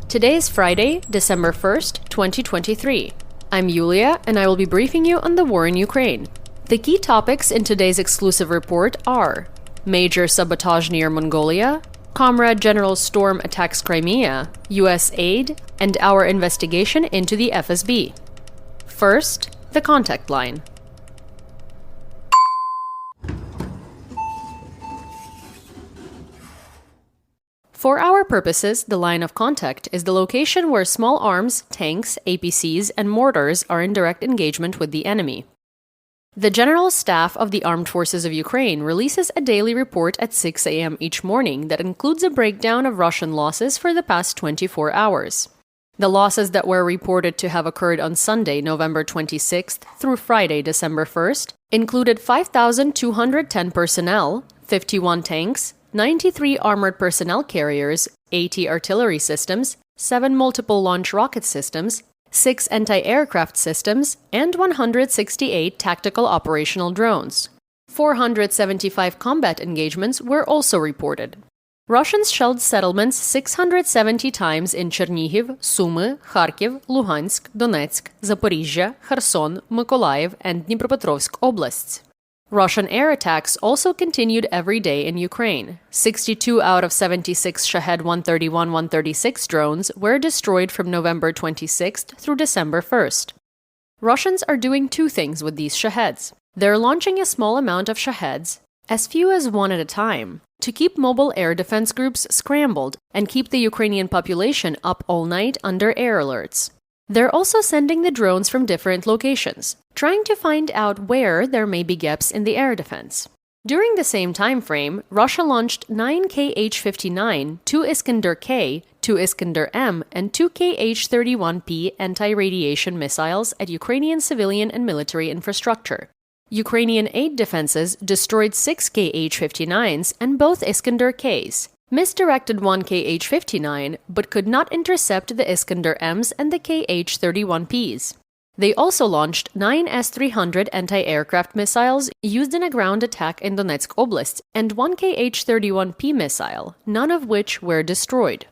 Today is Friday, December 1st, 2023. I'm Yewleea, and I will be briefing you on the war in Ukraine. The key topics in today's exclusive report are major sabotage near Mongolia, Comrade General Storm attacks Crimea, US aid, and our investigation into the FSB. First, the contact line. For our purposes, the line of contact is the location where small arms, tanks, APCs, and mortars are in direct engagement with the enemy. The General Staff of the Armed Forces of Ukraine releases a daily report at 6 a.m. each morning that includes a breakdown of Russian losses for the past 24 hours. The losses that were reported to have occurred on Sunday, November 26th through Friday, December 1st, included 5,210 personnel, 51 tanks, 93 armored personnel carriers, 80 artillery systems, 7 multiple launch rocket systems, 6 anti-aircraft systems, and 168 tactical operational drones. 475 combat engagements were also reported. Russians shelled settlements 670 times in Chernihiv, Sumy, Kharkiv, Luhansk, Donetsk, Zaporizhzhia, Kherson, Mykolaiv, and Dnipropetrovsk oblasts. Russian air attacks also continued every day in Ukraine. 62 out of 76 Shahed 131-136 drones were destroyed from November 26th through December 1st. Russians are doing two things with these Shaheds. They're launching a small amount of Shaheds, as few as one at a time, to keep mobile air defense groups scrambled and keep the Ukrainian population up all night under air alerts. They're also sending the drones from different locations, trying to find out where there may be gaps in the air defense. During the same time frame, Russia launched 9 Kh-59, 2 Iskander-K, 2 Iskander-M, and 2 Kh-31P anti-radiation missiles at Ukrainian civilian and military infrastructure. Ukrainian aid defenses destroyed 6 Kh-59s and both Iskander-Ks, misdirected 1 Kh-59, but could not intercept the Iskander-Ms and the Kh-31Ps. They also launched 9 S-300 anti-aircraft missiles used in a ground attack in Donetsk Oblast and 1 Kh-31P missile, none of which were destroyed.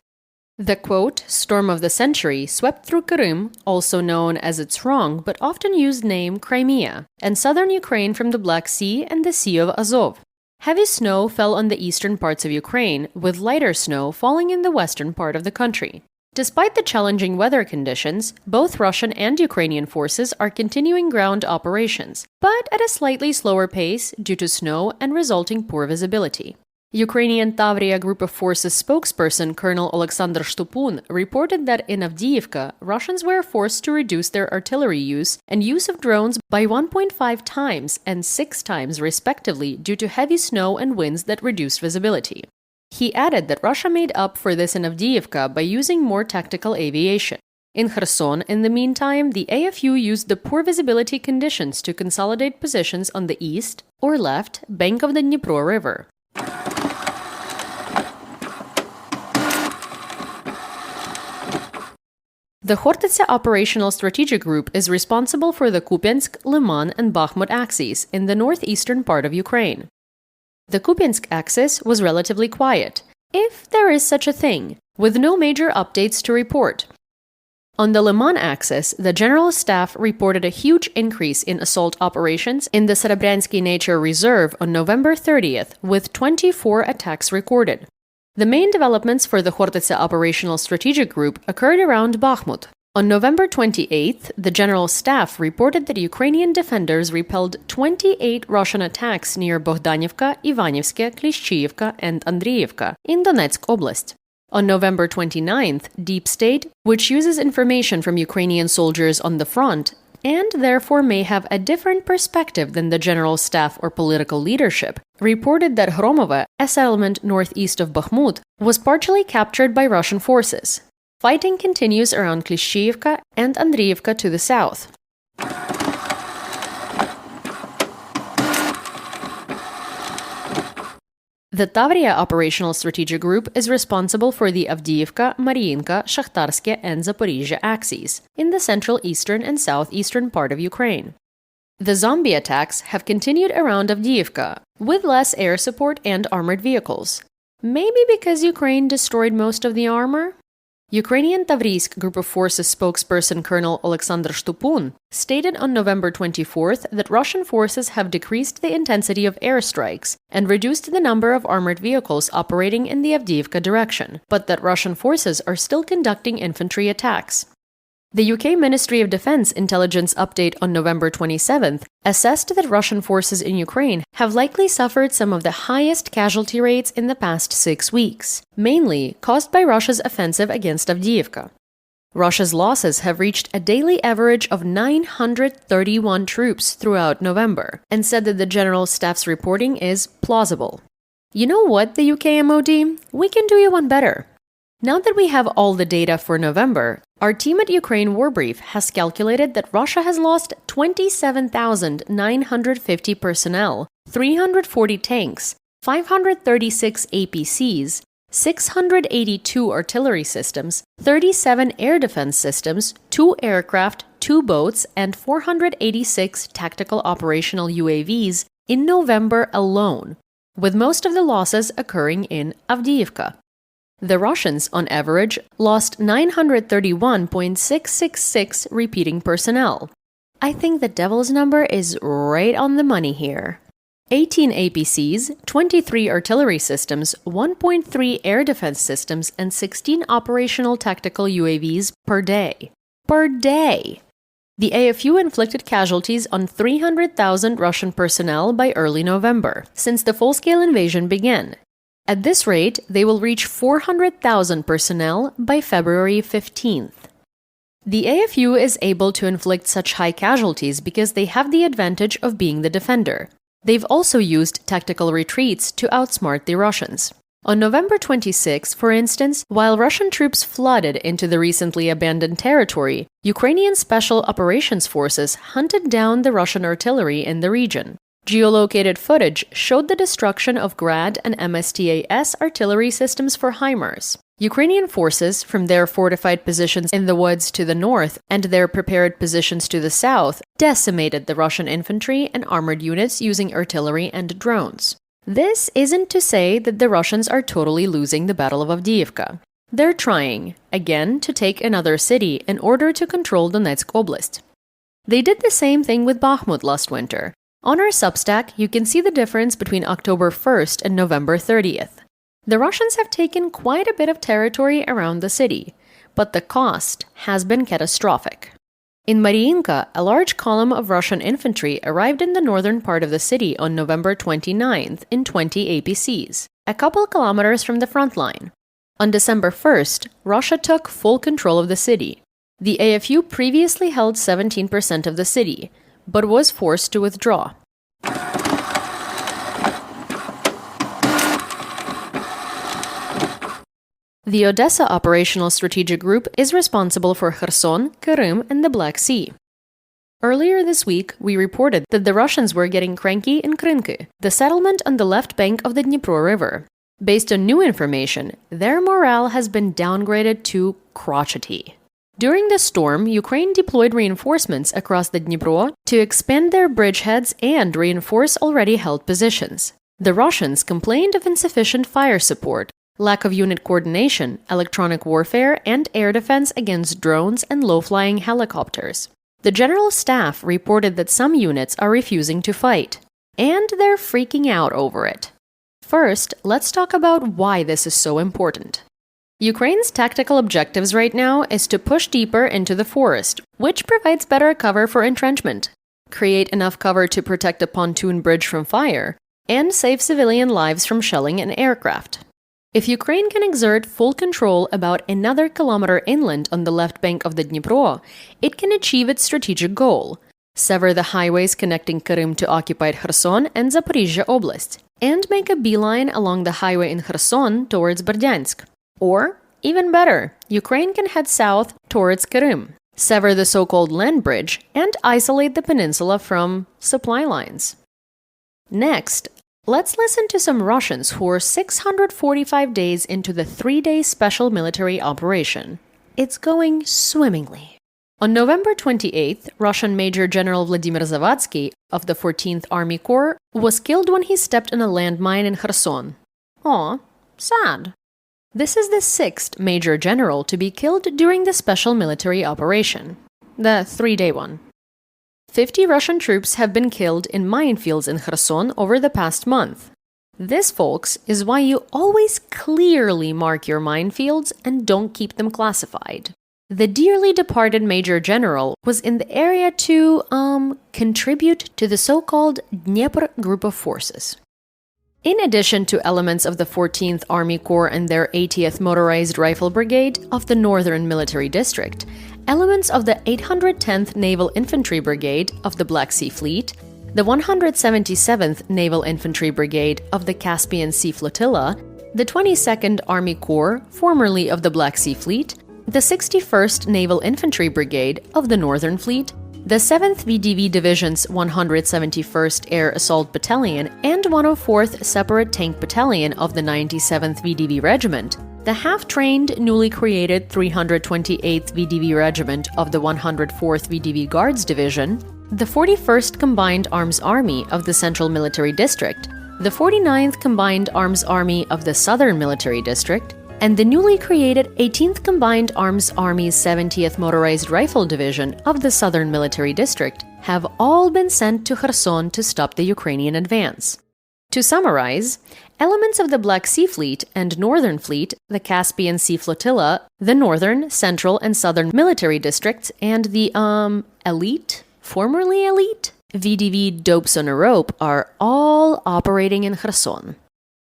The quote, storm of the century swept through Qırım, also known as its wrong but often used name Crimea, and southern Ukraine from the Black Sea and the Sea of Azov. Heavy snow fell on the eastern parts of Ukraine, with lighter snow falling in the western part of the country. Despite the challenging weather conditions, both Russian and Ukrainian forces are continuing ground operations, but at a slightly slower pace due to snow and resulting poor visibility. Ukrainian Tavria Group of Forces spokesperson Colonel Alexander Shtupun reported that in Avdiivka, Russians were forced to reduce their artillery use and use of drones by 1.5 times and 6 times respectively due to heavy snow and winds that reduced visibility. He added that Russia made up for this in Avdiivka by using more tactical aviation. In Kherson, in the meantime, the AFU used the poor visibility conditions to consolidate positions on the east or left bank of the Dnipro River. The Khortytsia Operational Strategic Group is responsible for the Kupiansk, Liman, and Bakhmut axes in the northeastern part of Ukraine. The Kupiansk axis was relatively quiet, if there is such a thing, with no major updates to report. On the Liman axis, the General Staff reported a huge increase in assault operations in the Serebryansky Nature Reserve on November 30th, with 24 attacks recorded. The main developments for the Khortytsia Operational Strategic Group occurred around Bakhmut. On November 28th, the General Staff reported that Ukrainian defenders repelled 28 Russian attacks near Bogdanivka, Ivanivske, Klishchiivka, and Andriivka in Donetsk Oblast. On November 29th, Deep State, which uses information from Ukrainian soldiers on the front, and therefore may have a different perspective than the General Staff or political leadership, reported that Hromove, a settlement northeast of Bakhmut, was partially captured by Russian forces. Fighting continues around Klishchiivka and Andriivka to the south. The Tavria Operational Strategic Group is responsible for the Avdiivka, Mariinka, Shakhtarske, and Zaporizhzhia axes in the central eastern and southeastern part of Ukraine. The zombie attacks have continued around Avdiivka, with less air support and armored vehicles. Maybe because Ukraine destroyed most of the armor? Ukrainian Tavriisk Group of Forces spokesperson Colonel Alexander Shtupun stated on November 24th that Russian forces have decreased the intensity of airstrikes and reduced the number of armored vehicles operating in the Avdiivka direction, but that Russian forces are still conducting infantry attacks. The UK Ministry of Defense intelligence update on November 27th assessed that Russian forces in Ukraine have likely suffered some of the highest casualty rates in the past 6 weeks, mainly caused by Russia's offensive against Avdiivka. Russia's losses have reached a daily average of 931 troops throughout November, and said that the General Staff's reporting is plausible. You know what, the UK MOD? We can do you one better. Now that we have all the data for November, our team at Ukraine War Brief has calculated that Russia has lost 27,950 personnel, 340 tanks, 536 APCs, 682 artillery systems, 37 air defense systems, 2 aircraft, 2 boats, and 486 tactical operational UAVs in November alone, with most of the losses occurring in Avdiivka. The Russians, on average, lost 931.666 repeating personnel. I think the devil's number is right on the money here. 18 APCs, 23 artillery systems, 1.3 air defense systems, and 16 operational tactical UAVs per day. Per day! The AFU inflicted casualties on 300,000 Russian personnel by early November, since the full-scale invasion began. At this rate, they will reach 400,000 personnel by February 15th. The AFU is able to inflict such high casualties because they have the advantage of being the defender. They've also used tactical retreats to outsmart the Russians. On November 26, for instance, while Russian troops flooded into the recently abandoned territory, Ukrainian Special Operations Forces hunted down the Russian artillery in the region. Geolocated footage showed the destruction of Grad and MSTA-S artillery systems for HIMARS. Ukrainian forces, from their fortified positions in the woods to the north and their prepared positions to the south, decimated the Russian infantry and armored units using artillery and drones. This isn't to say that the Russians are totally losing the Battle of Avdiivka. They're trying, again, to take another city in order to control Donetsk Oblast. They did the same thing with Bakhmut last winter. On our Substack, you can see the difference between October 1st and November 30th. The Russians have taken quite a bit of territory around the city, but the cost has been catastrophic. In Mariinka, a large column of Russian infantry arrived in the northern part of the city on November 29th in 20 APCs, a couple kilometers from the front line. On December 1st, Russia took full control of the city. The AFU previously held 17% of the city, but was forced to withdraw. The Odessa Operational Strategic Group is responsible for Kherson, Qırım, and the Black Sea. Earlier this week, we reported that the Russians were getting cranky in Krynky, the settlement on the left bank of the Dnipro River. Based on new information, their morale has been downgraded to crotchety. During the storm, Ukraine deployed reinforcements across the Dnipro to expand their bridgeheads and reinforce already held positions. The Russians complained of insufficient fire support, lack of unit coordination, electronic warfare, and air defense against drones and low-flying helicopters. The General Staff reported that some units are refusing to fight, and they're freaking out over it. First, let's talk about why this is so important. Ukraine's tactical objectives right now is to push deeper into the forest, which provides better cover for entrenchment, create enough cover to protect a pontoon bridge from fire, and save civilian lives from shelling an aircraft. If Ukraine can exert full control about another kilometer inland on the left bank of the Dnipro, it can achieve its strategic goal: sever the highways connecting Qırım to occupied Kherson and Zaporizhzhia Oblast, and make a beeline along the highway in Kherson towards Berdyansk. Or, even better, Ukraine can head south towards Qırım, sever the so-called land bridge, and isolate the peninsula from supply lines. Next, let's listen to some Russians who are 645 days into the 3-day special military operation. It's going swimmingly. On November 28th, Russian Major General Vladimir Zavadsky of the 14th Army Corps was killed when he stepped on a landmine in Kherson. Aw, sad. This is the 6th major general to be killed during the special military operation, the 3-day one. 50 Russian troops have been killed in minefields in Kherson over the past month. This, folks, is why you always clearly mark your minefields and don't keep them classified. The dearly departed Major General was in the area to, contribute to the so-called Dnieper Group of Forces. In addition to elements of the 14th Army Corps and their 80th Motorized Rifle Brigade of the Northern Military District, elements of the 810th Naval Infantry Brigade of the Black Sea Fleet, the 177th Naval Infantry Brigade of the Caspian Sea Flotilla, the 22nd Army Corps, formerly of the Black Sea Fleet, the 61st Naval Infantry Brigade of the Northern Fleet, the 7th VDV Division's 171st Air Assault Battalion and 104th Separate Tank Battalion of the 97th VDV Regiment, the half-trained, newly created 328th VDV Regiment of the 104th VDV Guards Division, the 41st Combined Arms Army of the Central Military District, the 49th Combined Arms Army of the Southern Military District, and the newly created 18th Combined Arms Army's 70th Motorized Rifle Division of the Southern Military District have all been sent to Kherson to stop the Ukrainian advance. To summarize, elements of the Black Sea Fleet and Northern Fleet, the Caspian Sea Flotilla, the Northern, Central, and Southern Military Districts, and the, formerly elite, VDV Dopes on a Rope are all operating in Kherson.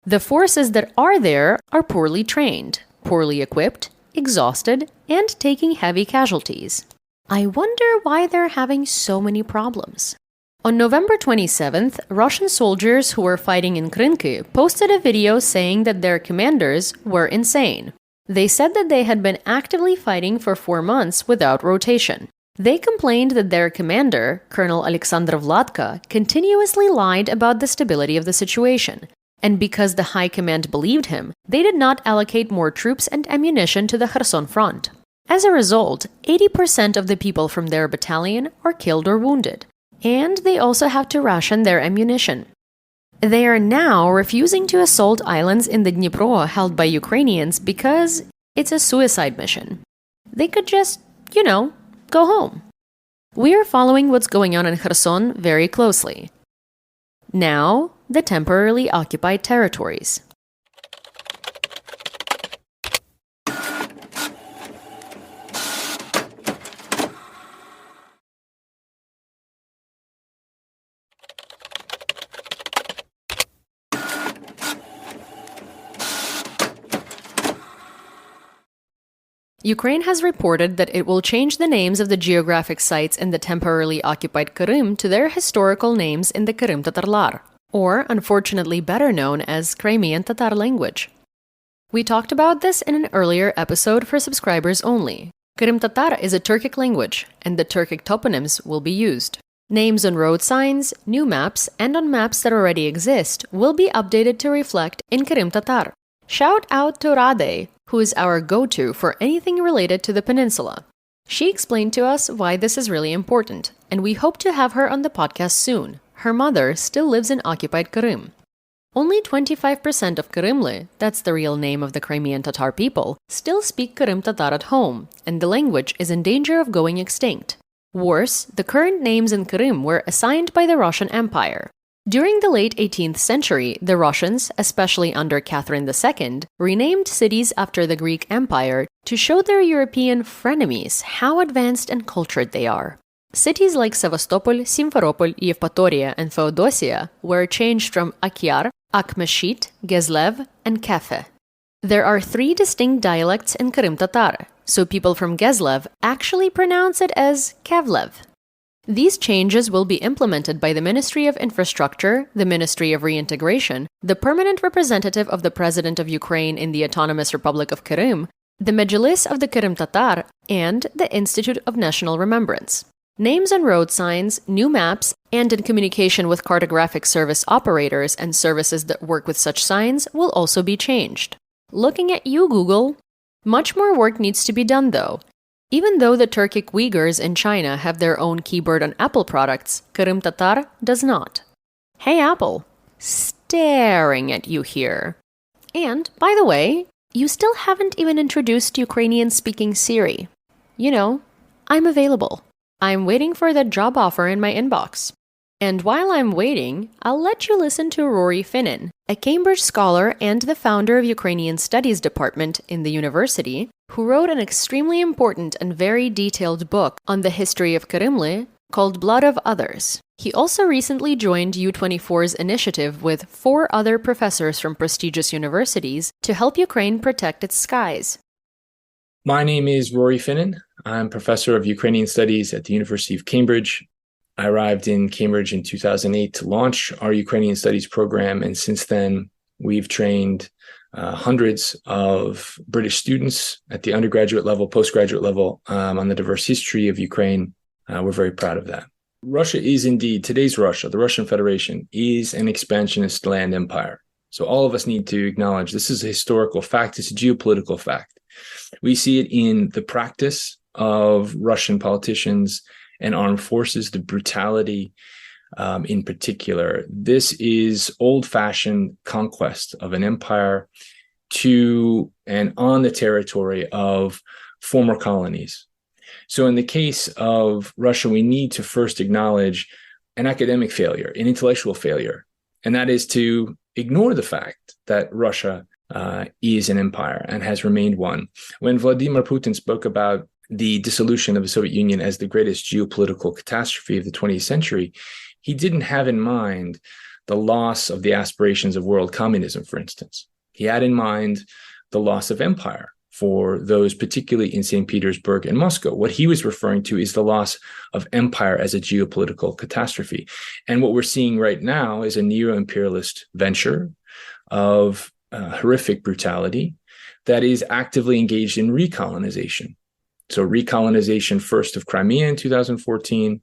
The forces that are there are poorly trained, poorly equipped, exhausted, and taking heavy casualties. I wonder why they're having so many problems. On November 27th, Russian soldiers who were fighting in Qırım posted a video saying that their commanders were insane. They said that they had been actively fighting for 4 months without rotation. They complained that their commander, Colonel Alexander Vladka, continuously lied about the stability of the situation. And because the high command believed him, they did not allocate more troops and ammunition to the Kherson front. As a result, 80% of the people from their battalion are killed or wounded, and they also have to ration their ammunition. They are now refusing to assault islands in the Dnipro held by Ukrainians because it's a suicide mission. They could just, go home. We are following what's going on in Kherson very closely. Now, the temporarily occupied territories. Ukraine has reported that it will change the names of the geographic sites in the temporarily occupied Qırım to their historical names in the Qırım Tatarlar, or unfortunately better known as Crimean Tatar language. We talked about this in an earlier episode for subscribers only. Qırım Tatar is a Turkic language, and the Turkic toponyms will be used. Names on road signs, new maps, and on maps that already exist will be updated to reflect in Qırım Tatar. Shout out to Rade, who is our go-to for anything related to the peninsula. She explained to us why this is really important, and we hope to have her on the podcast soon. Her mother still lives in occupied Qırım. Only 25% of Qırımlı, that's the real name of the Crimean Tatar people, still speak Qırım Tatar at home, and the language is in danger of going extinct. Worse, the current names in Qırım were assigned by the Russian Empire. During the late 18th century, the Russians, especially under Catherine II, renamed cities after the Greek Empire to show their European frenemies how advanced and cultured they are. Cities like Sevastopol, Simferopol, Yevpatoria, and Feodosia were changed from Akyar, Akhmeshit, Gezlev, and Kefe. There are 3 distinct dialects in Qırım Tatar, so people from Gezlev actually pronounce it as Kevlev. These changes will be implemented by the Ministry of Infrastructure, the Ministry of Reintegration, the permanent representative of the President of Ukraine in the Autonomous Republic of Qırım, the Mejlis of the Qırım Tatar, and the Institute of National Remembrance. Names on road signs, new maps, and in communication with cartographic service operators and services that work with such signs will also be changed. Looking at you, Google. Much more work needs to be done, though. Even though the Turkic Uyghurs in China have their own keyboard on Apple products, Qırım Tatar does not. Hey Apple, staring at you here. And, by the way, You still haven't even introduced Ukrainian-speaking Serhii. You know, I'm available. I'm waiting for that job offer in my inbox. And while I'm waiting, I'll let you listen to Rory Finnin, a Cambridge scholar and the founder of Ukrainian Studies department in the university, who wrote an extremely important and very detailed book on the history of Qırım called Blood of Others. He also recently joined U24's initiative with 4 other professors from prestigious universities to help Ukraine protect its skies. My name is Rory Finnin. I'm professor of Ukrainian Studies at the University of Cambridge. I arrived in Cambridge in 2008 to launch our Ukrainian Studies program, and since then, we've trained hundreds of British students at the undergraduate level, postgraduate level, on the diverse history of Ukraine. We're very proud of that. Russia is indeed, today's Russia, the Russian Federation, is an expansionist land empire. So all of us need to acknowledge this is a historical fact, it's a geopolitical fact. We see it in the practice of Russian politicians and armed forces, the brutality in particular. This is old-fashioned conquest of an empire to and on the territory of former colonies. So in the case of Russia, we need to first acknowledge an academic failure, an intellectual failure, and that is to ignore the fact that Russia is an empire and has remained one. When Vladimir Putin spoke about the dissolution of the Soviet Union as the greatest geopolitical catastrophe of the 20th century, he didn't have in mind the loss of the aspirations of world communism, for instance. He had in mind the loss of empire for those particularly in St. Petersburg and Moscow. What he was referring to is the loss of empire as a geopolitical catastrophe. And what we're seeing right now is a neo-imperialist venture of horrific brutality that is actively engaged in recolonization. So recolonization first of Crimea in 2014,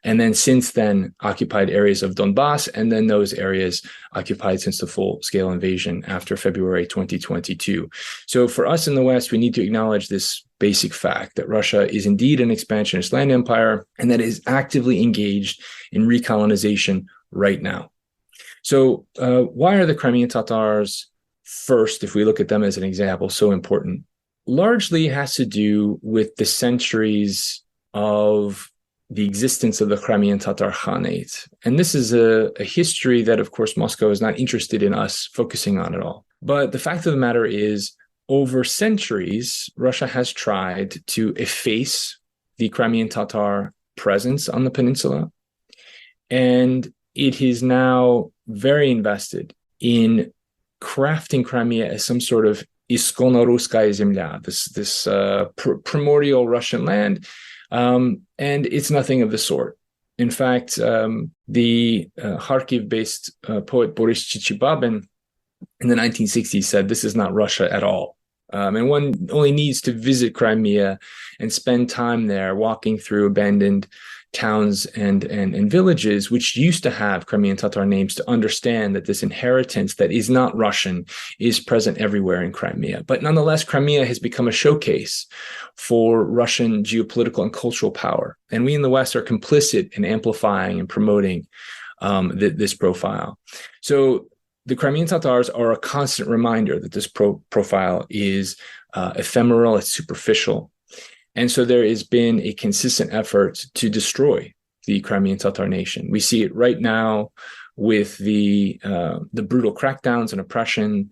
and then since then occupied areas of Donbass, and then those areas occupied since the full-scale invasion after February 2022. So for us in the West, we need to acknowledge this basic fact that Russia is indeed an expansionist land empire and that is actively engaged in recolonization right now. So why are the Crimean Tatars first, if we look at them as an example, so important? Largely has to do with the centuries of the existence of the Crimean Tatar Khanate. And this is a history that, of course, Moscow is not interested in us focusing on at all. But the fact of the matter is, over centuries, Russia has tried to efface the Crimean Tatar presence on the peninsula. And it is now very invested in crafting Crimea as some sort of Iskono-Ruskaya Zemlya, this primordial Russian land, and it's nothing of the sort. In fact, the Kharkiv-based poet Boris Chichibabin in the 1960s said, "This is not Russia at all." And one only needs to visit Crimea and spend time there walking through abandoned towns and villages which used to have Crimean Tatar names to understand that this inheritance that is not Russian is present everywhere in Crimea. But nonetheless, Crimea has become a showcase for Russian geopolitical and cultural power. And we in the West are complicit in amplifying and promoting this profile. So the Crimean Tatars are a constant reminder that this profile is ephemeral, it's superficial. And so there has been a consistent effort to destroy the Crimean Tatar nation. We see it right now with the brutal crackdowns and oppression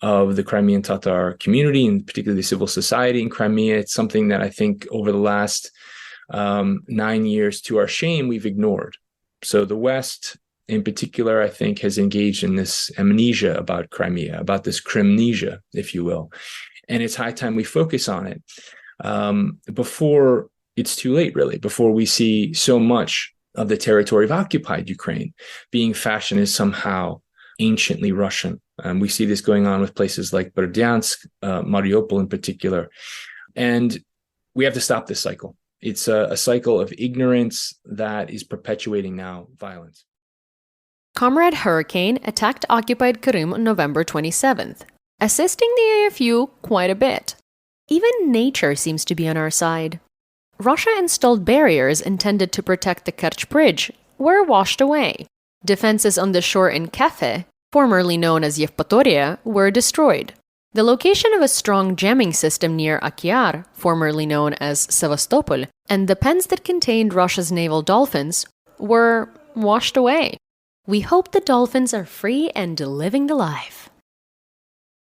of the Crimean Tatar community, and particularly civil society in Crimea. It's something that I think over the last 9 years, to our shame, we've ignored. So the West, in particular, I think, has engaged in this amnesia about Crimea, about this Crimnesia, if you will. And it's high time we focus on it. Before it's too late, really, before we see so much of the territory of occupied Ukraine being fashioned as somehow anciently Russian. We see this going on with places like Berdyansk, Mariupol in particular. And we have to stop this cycle. It's a cycle of ignorance that is perpetuating now violence. Comrade Hurricane attacked occupied Qırım on November 27th, assisting the AFU quite a bit. Even nature seems to be on our side. Russia installed barriers intended to protect the Kerch Bridge were washed away. Defenses on the shore in Kefe, formerly known as Yevpatoria, were destroyed. The location of a strong jamming system near Akyar, formerly known as Sevastopol, and the pens that contained Russia's naval dolphins were washed away. We hope the dolphins are free and living the life.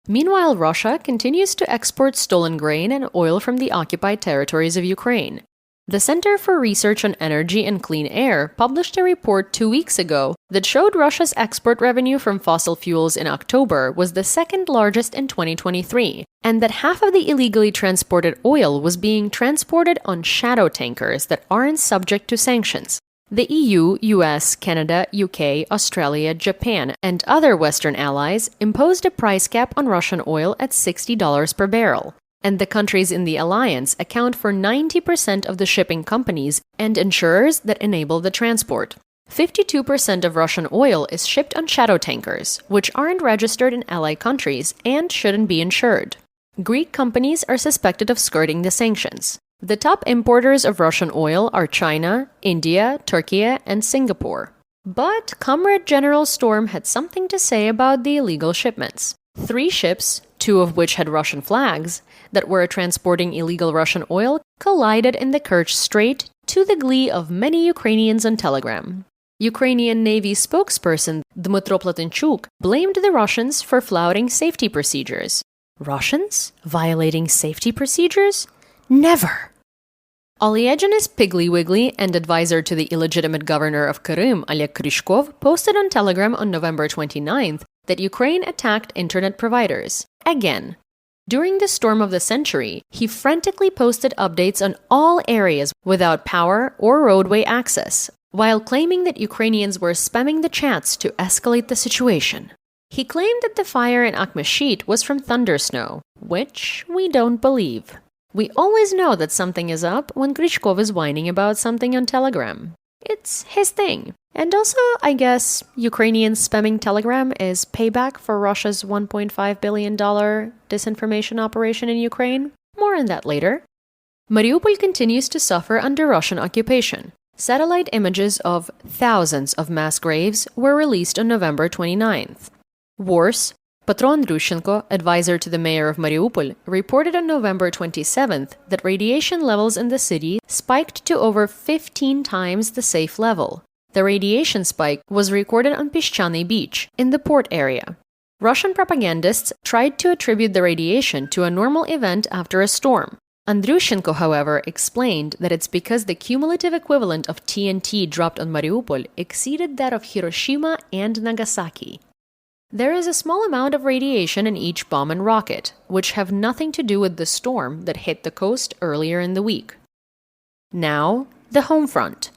Meanwhile, Russia continues to export stolen grain and oil from the occupied territories of Ukraine. The Center for Research on Energy and Clean Air published a report 2 weeks ago that showed Russia's export revenue from fossil fuels in October was the second largest in 2023, and that half of the illegally transported oil was being transported on shadow tankers that aren't subject to sanctions. The EU, US, Canada, UK, Australia, Japan, and other Western allies imposed a price cap on Russian oil at $60 per barrel. And the countries in the alliance account for 90% of the shipping companies and insurers that enable the transport. 52% of Russian oil is shipped on shadow tankers, which aren't registered in ally countries and shouldn't be insured. Greek companies are suspected of skirting the sanctions. The top importers of Russian oil are China, India, Turkey, and Singapore. But Comrade General Storm had something to say about the illegal shipments. 3 ships, 2 of which had Russian flags, that were transporting illegal Russian oil collided in the Kerch Strait to the glee of many Ukrainians on Telegram. Ukrainian Navy spokesperson Dmytro Platonchuk blamed the Russians for flouting safety procedures. Russians? Violating safety procedures? Never! Oleaginous Piggly Wiggly and advisor to the illegitimate governor of Qırım, Oleg Kryshkov, posted on Telegram on November 29th that Ukraine attacked internet providers. Again. During the storm of the century, he frantically posted updates on all areas without power or roadway access, while claiming that Ukrainians were spamming the chats to escalate the situation. He claimed that the fire in Akhmeshit was from thundersnow, which we don't believe. We always know that something is up when Kryshkov is whining about something on Telegram. It's his thing. And also, I guess, Ukrainians spamming Telegram is payback for Russia's $1.5 billion disinformation operation in Ukraine. More on that later. Mariupol continues to suffer under Russian occupation. Satellite images of thousands of mass graves were released on November 29th. Worse, Patron Rushenko, advisor to the mayor of Mariupol, reported on November 27th that radiation levels in the city spiked to over 15 times the safe level. The radiation spike was recorded on Pishchany Beach, in the port area. Russian propagandists tried to attribute the radiation to a normal event after a storm. Andrushenko, however, explained that it's because the cumulative equivalent of TNT dropped on Mariupol exceeded that of Hiroshima and Nagasaki. There is a small amount of radiation in each bomb and rocket, which have nothing to do with the storm that hit the coast earlier in the week. Now, the home front.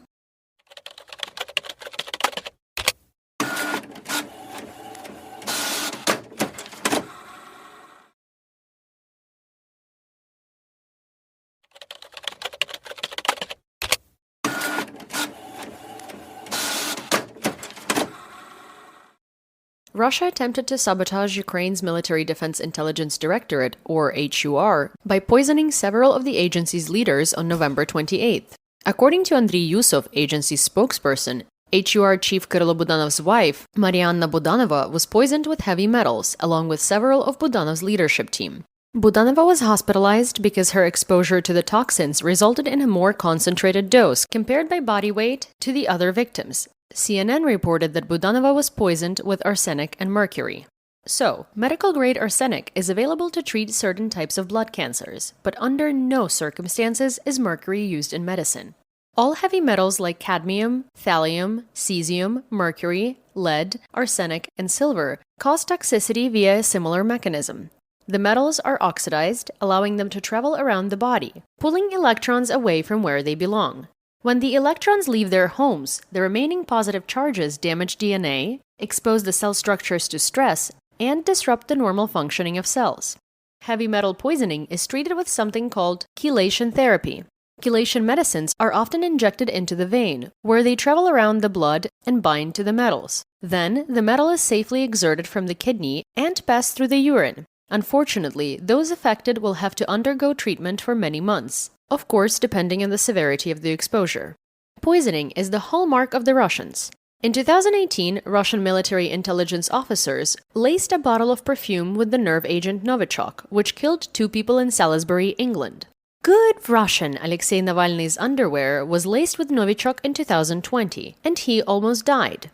Russia attempted to sabotage Ukraine's Military Defense Intelligence Directorate, or HUR, by poisoning several of the agency's leaders on November 28th. According to Andriy Yusov, agency's spokesperson, HUR chief Kyrylo Budanov's wife, Marianna Budanova, was poisoned with heavy metals, along with several of Budanov's leadership team. Budanova was hospitalized because her exposure to the toxins resulted in a more concentrated dose compared by body weight to the other victims. CNN reported that Budanova was poisoned with arsenic and mercury. So, medical-grade arsenic is available to treat certain types of blood cancers, but under no circumstances is mercury used in medicine. All heavy metals like cadmium, thallium, cesium, mercury, lead, arsenic, and silver cause toxicity via a similar mechanism. The metals are oxidized, allowing them to travel around the body, pulling electrons away from where they belong. When the electrons leave their homes, the remaining positive charges damage DNA, expose the cell structures to stress, and disrupt the normal functioning of cells. Heavy metal poisoning is treated with something called chelation therapy. Chelation medicines are often injected into the vein, where they travel around the blood and bind to the metals. Then, the metal is safely exerted from the kidney and passed through the urine. Unfortunately, those affected will have to undergo treatment for many months. Of course, depending on the severity of the exposure. Poisoning is the hallmark of the Russians. In 2018, Russian military intelligence officers laced a bottle of perfume with the nerve agent Novichok, which killed 2 people in Salisbury, England. Good Russian Alexei Navalny's underwear was laced with Novichok in 2020, and he almost died.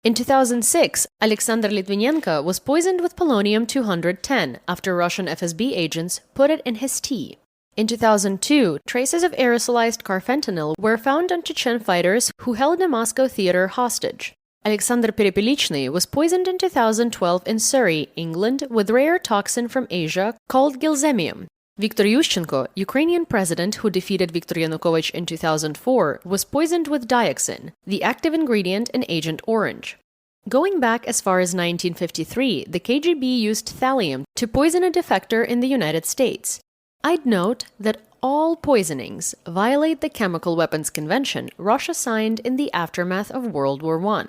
In 2006, Alexander Litvinenko was poisoned with polonium-210 after Russian FSB agents put it in his tea. In 2002, traces of aerosolized carfentanil were found on Chechen fighters who held a Moscow theater hostage. Alexander Perepelichny was poisoned in 2012 in Surrey, England, with rare toxin from Asia called gilzemium. Viktor Yushchenko, Ukrainian president who defeated Viktor Yanukovych in 2004, was poisoned with dioxin, the active ingredient in Agent Orange. Going back as far as 1953, the KGB used thallium to poison a defector in the United States. I'd note that all poisonings violate the Chemical Weapons Convention Russia signed in the aftermath of World War I.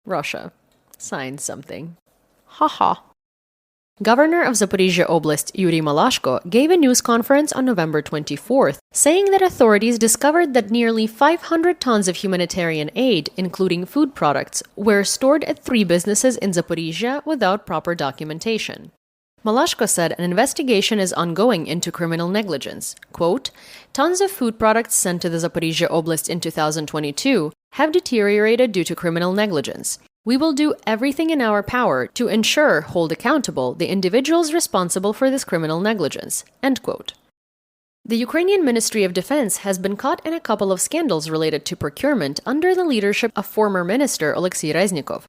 Russia signed something. Haha. Governor of Zaporizhzhia Oblast Yuri Malashko gave a news conference on November 24th, saying that authorities discovered that nearly 500 tons of humanitarian aid, including food products, were stored at 3 businesses in Zaporizhzhia without proper documentation. Malashko said an investigation is ongoing into criminal negligence. Quote, "Tons of food products sent to the Zaporizhzhia Oblast in 2022 have deteriorated due to criminal negligence. We will do everything in our power to hold accountable the individuals responsible for this criminal negligence." End quote. The Ukrainian Ministry of Defense has been caught in a couple of scandals related to procurement under the leadership of former minister Oleksiy Reznikov.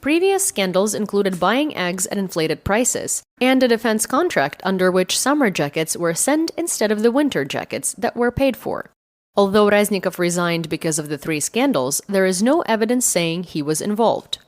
Previous scandals included buying eggs at inflated prices and a defense contract under which summer jackets were sent instead of the winter jackets that were paid for. Although Reznikov resigned because of the 3 scandals, there is no evidence saying he was involved.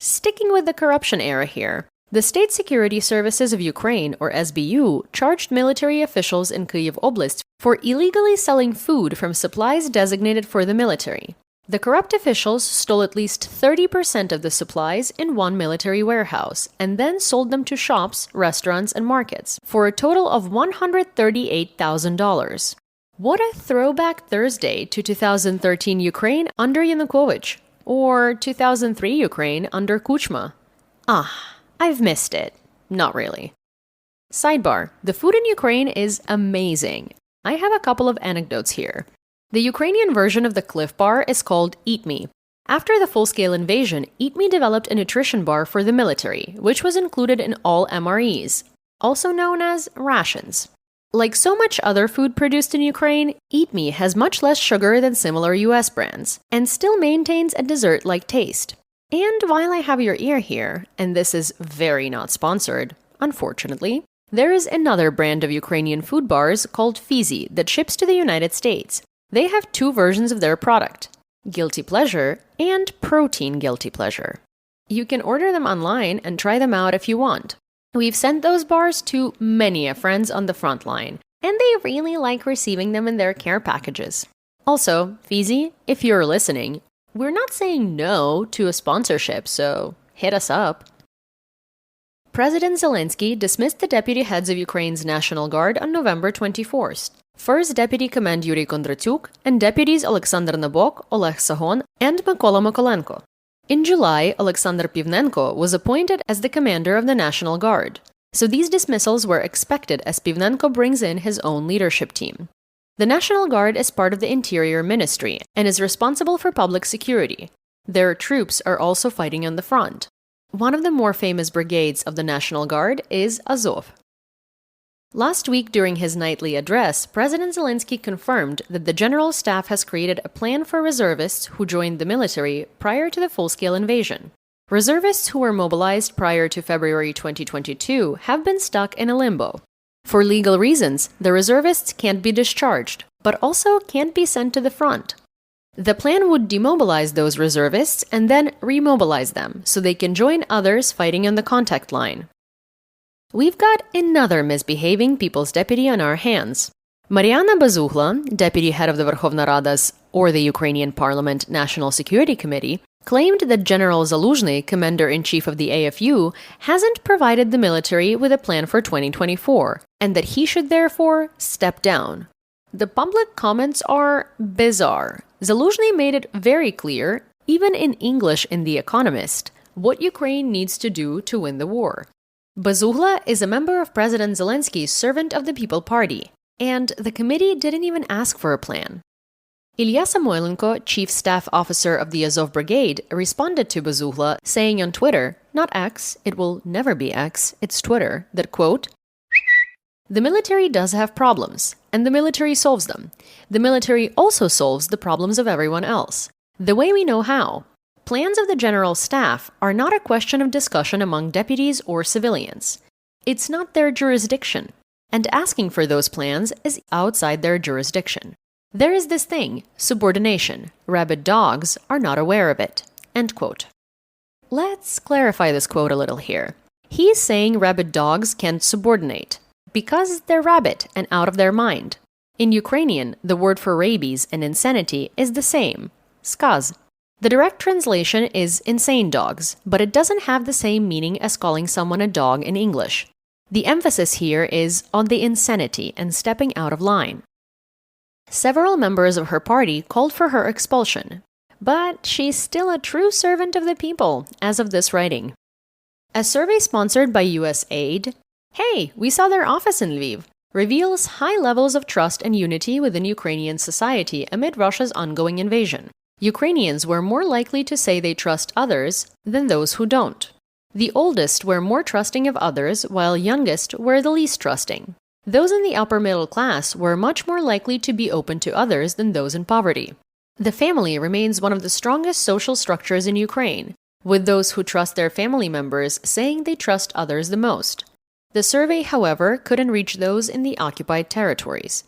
Sticking with the corruption era here, the State Security Services of Ukraine, or SBU, charged military officials in Kyiv Oblast for illegally selling food from supplies designated for the military. The corrupt officials stole at least 30% of the supplies in one military warehouse and then sold them to shops, restaurants, and markets for a total of $138,000. What a throwback Thursday to 2013 Ukraine under Yanukovych, or 2003 Ukraine under Kuchma. I've missed it. Not really. Sidebar: the food in Ukraine is amazing. I have a couple of anecdotes here. The Ukrainian version of the Cliff Bar is called Eat Me. After the full-scale invasion, Eat Me developed a nutrition bar for the military, which was included in all MREs, also known as rations. Like so much other food produced in Ukraine, Eat Me has much less sugar than similar US brands, and still maintains a dessert-like taste. And while I have your ear here, and this is very not sponsored, unfortunately, there is another brand of Ukrainian food bars called Fizi that ships to the United States. They have 2 versions of their product, Guilty Pleasure and Protein Guilty Pleasure. You can order them online and try them out if you want. We've sent those bars to many friends on the front line, and they really like receiving them in their care packages. Also, Fizi, if you're listening, we're not saying no to a sponsorship, so hit us up. President Zelensky dismissed the deputy heads of Ukraine's National Guard on November 24th. First Deputy Command Yuri Kondratyuk and deputies Alexander Nabok, Oleg Sagon, and Mykola Mykolenko. In July, Alexander Pivnenko was appointed as the commander of the National Guard. So these dismissals were expected as Pivnenko brings in his own leadership team. The National Guard is part of the Interior Ministry and is responsible for public security. Their troops are also fighting on the front. One of the more famous brigades of the National Guard is Azov. Last week, during his nightly address, President Zelensky confirmed that the General Staff has created a plan for reservists who joined the military prior to the full-scale invasion. Reservists who were mobilized prior to February 2022 have been stuck in a limbo. For legal reasons, the reservists can't be discharged, but also can't be sent to the front. The plan would demobilize those reservists and then remobilize them so they can join others fighting on the contact line. We've got another misbehaving people's deputy on our hands. Mariana Bazuhla, deputy head of the Verkhovna Rada's, or the Ukrainian Parliament National Security Committee, claimed that General Zaluzhny, commander-in-chief of the AFU, hasn't provided the military with a plan for 2024, and that he should therefore step down. The public comments are bizarre. Zaluzhny made it very clear even in English in The Economist, what Ukraine needs to do to win the war. Bazugla is a member of President Zelensky's Servant of the People Party, and the committee didn't even ask for a plan. Ilya Samoylenko, chief staff officer of the Azov Brigade, responded to Bazugla, saying on Twitter, not X, it will never be X, it's Twitter, that, quote, "The military does have problems, and the military solves them. The military also solves the problems of everyone else, the way we know how. Plans of the General Staff are not a question of discussion among deputies or civilians. It's not their jurisdiction, and asking for those plans is outside their jurisdiction. There is this thing, subordination. Rabid dogs are not aware of it." End quote. Let's clarify this quote a little here. He's saying rabid dogs can't subordinate because they're rabid and out of their mind. In Ukrainian, the word for rabies and insanity is the same, skaz. The direct translation is insane dogs, but it doesn't have the same meaning as calling someone a dog in English. The emphasis here is on the insanity and stepping out of line. Several members of her party called for her expulsion, but she's still a true servant of the people as of this writing. A survey sponsored by USAID, "Hey, we saw their office in Lviv," reveals high levels of trust and unity within Ukrainian society amid Russia's ongoing invasion. Ukrainians were more likely to say they trust others than those who don't. The oldest were more trusting of others, while youngest were the least trusting. Those in the upper middle class were much more likely to be open to others than those in poverty. The family remains one of the strongest social structures in Ukraine, with those who trust their family members saying they trust others the most. The survey, however, couldn't reach those in the occupied territories.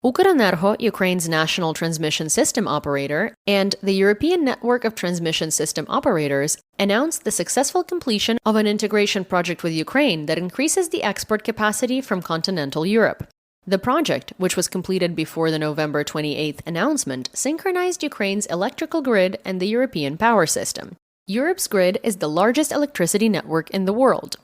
Ukrenergo, Ukraine's national transmission system operator, and the European Network of Transmission System Operators announced the successful completion of an integration project with Ukraine that increases the export capacity from continental Europe. The project, which was completed before the November 28th announcement, synchronized Ukraine's electrical grid and the European power system. Europe's grid is the largest electricity network in the world.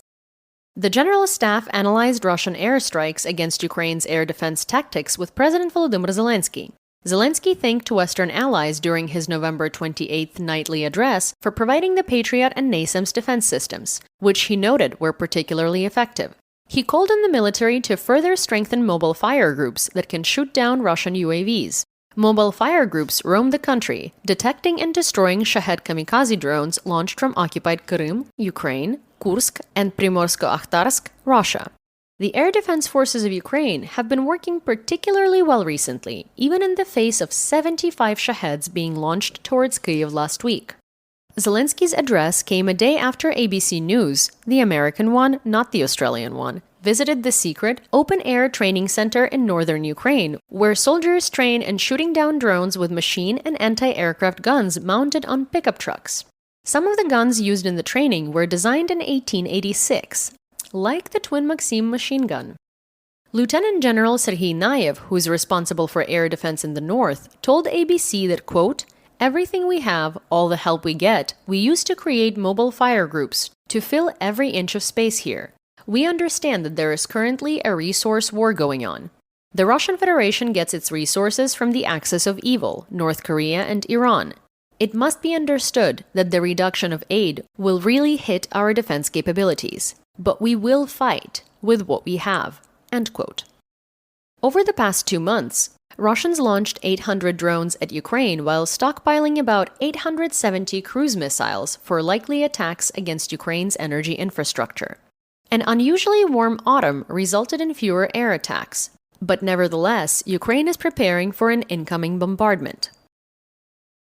The General Staff analyzed Russian airstrikes against Ukraine's air defense tactics with President Volodymyr Zelensky. Zelensky thanked Western allies during his November 28th nightly address for providing the Patriot and NASAMS defense systems, which he noted were particularly effective. He called on the military to further strengthen mobile fire groups that can shoot down Russian UAVs. Mobile fire groups roam the country, detecting and destroying Shahed kamikaze drones launched from occupied Qırım, Ukraine, Kursk, and Primorsko-Akhtarsk, Russia. The air defense forces of Ukraine have been working particularly well recently, even in the face of 75 Shaheds being launched towards Kyiv last week. Zelensky's address came a day after ABC News, the American one, not the Australian one, visited the secret open-air training center in northern Ukraine, where soldiers train in shooting down drones with machine and anti-aircraft guns mounted on pickup trucks. Some of the guns used in the training were designed in 1886, like the twin Maxim machine gun. Lieutenant General Serhii Nayev, who is responsible for air defense in the north, told ABC that, quote, "Everything we have, all the help we get, we use to create mobile fire groups to fill every inch of space here. We understand that there is currently a resource war going on. The Russian Federation gets its resources from the axis of evil, North Korea and Iran. It must be understood that the reduction of aid will really hit our defense capabilities, but we will fight with what we have." End quote. Over the past 2 months, Russians launched 800 drones at Ukraine while stockpiling about 870 cruise missiles for likely attacks against Ukraine's energy infrastructure. An unusually warm autumn resulted in fewer air attacks, but nevertheless, Ukraine is preparing for an incoming bombardment.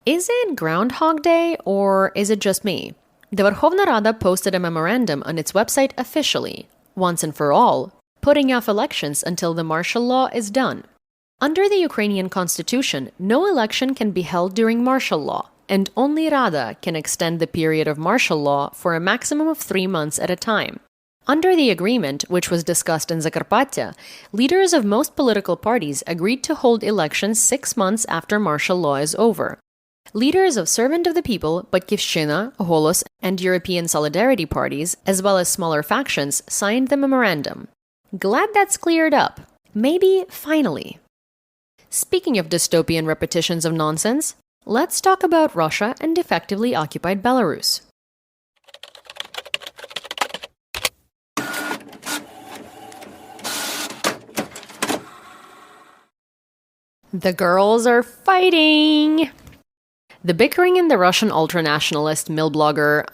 Is it Groundhog Day, or is it just me? The Verkhovna Rada posted a memorandum on its website officially, once and for all, putting off elections until the martial law is done. Under the Ukrainian constitution, no election can be held during martial law, and only Rada can extend the period of martial law for a maximum of 3 months at a time. Under the agreement, which was discussed in Zakarpattia, leaders of most political parties agreed to hold elections 6 months after martial law is over. Leaders of Servant of the People, Batkivshchina, Golos, and European Solidarity parties, as well as smaller factions, signed the memorandum. Glad that's cleared up. Maybe finally. Speaking of dystopian repetitions of nonsense, Let's talk about Russia and effectively occupied Belarus. The girls are fighting! The bickering in the Russian ultranationalist mill blogger,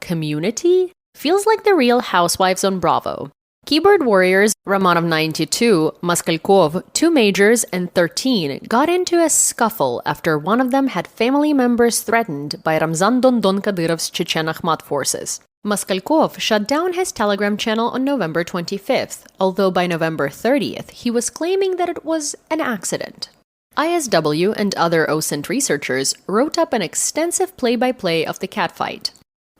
community feels like the Real Housewives on Bravo. Keyboard warriors Romanov 92, Moskальков, 2 majors, and 13 got into a scuffle after one of them had family members threatened by Ramzan Dondon Kadyrov's Chechen Akhmat forces. Moskальков shut down his Telegram channel on November 25th, although by November 30th he was claiming that it was an accident. ISW and other OSINT researchers wrote up an extensive play-by-play of the catfight.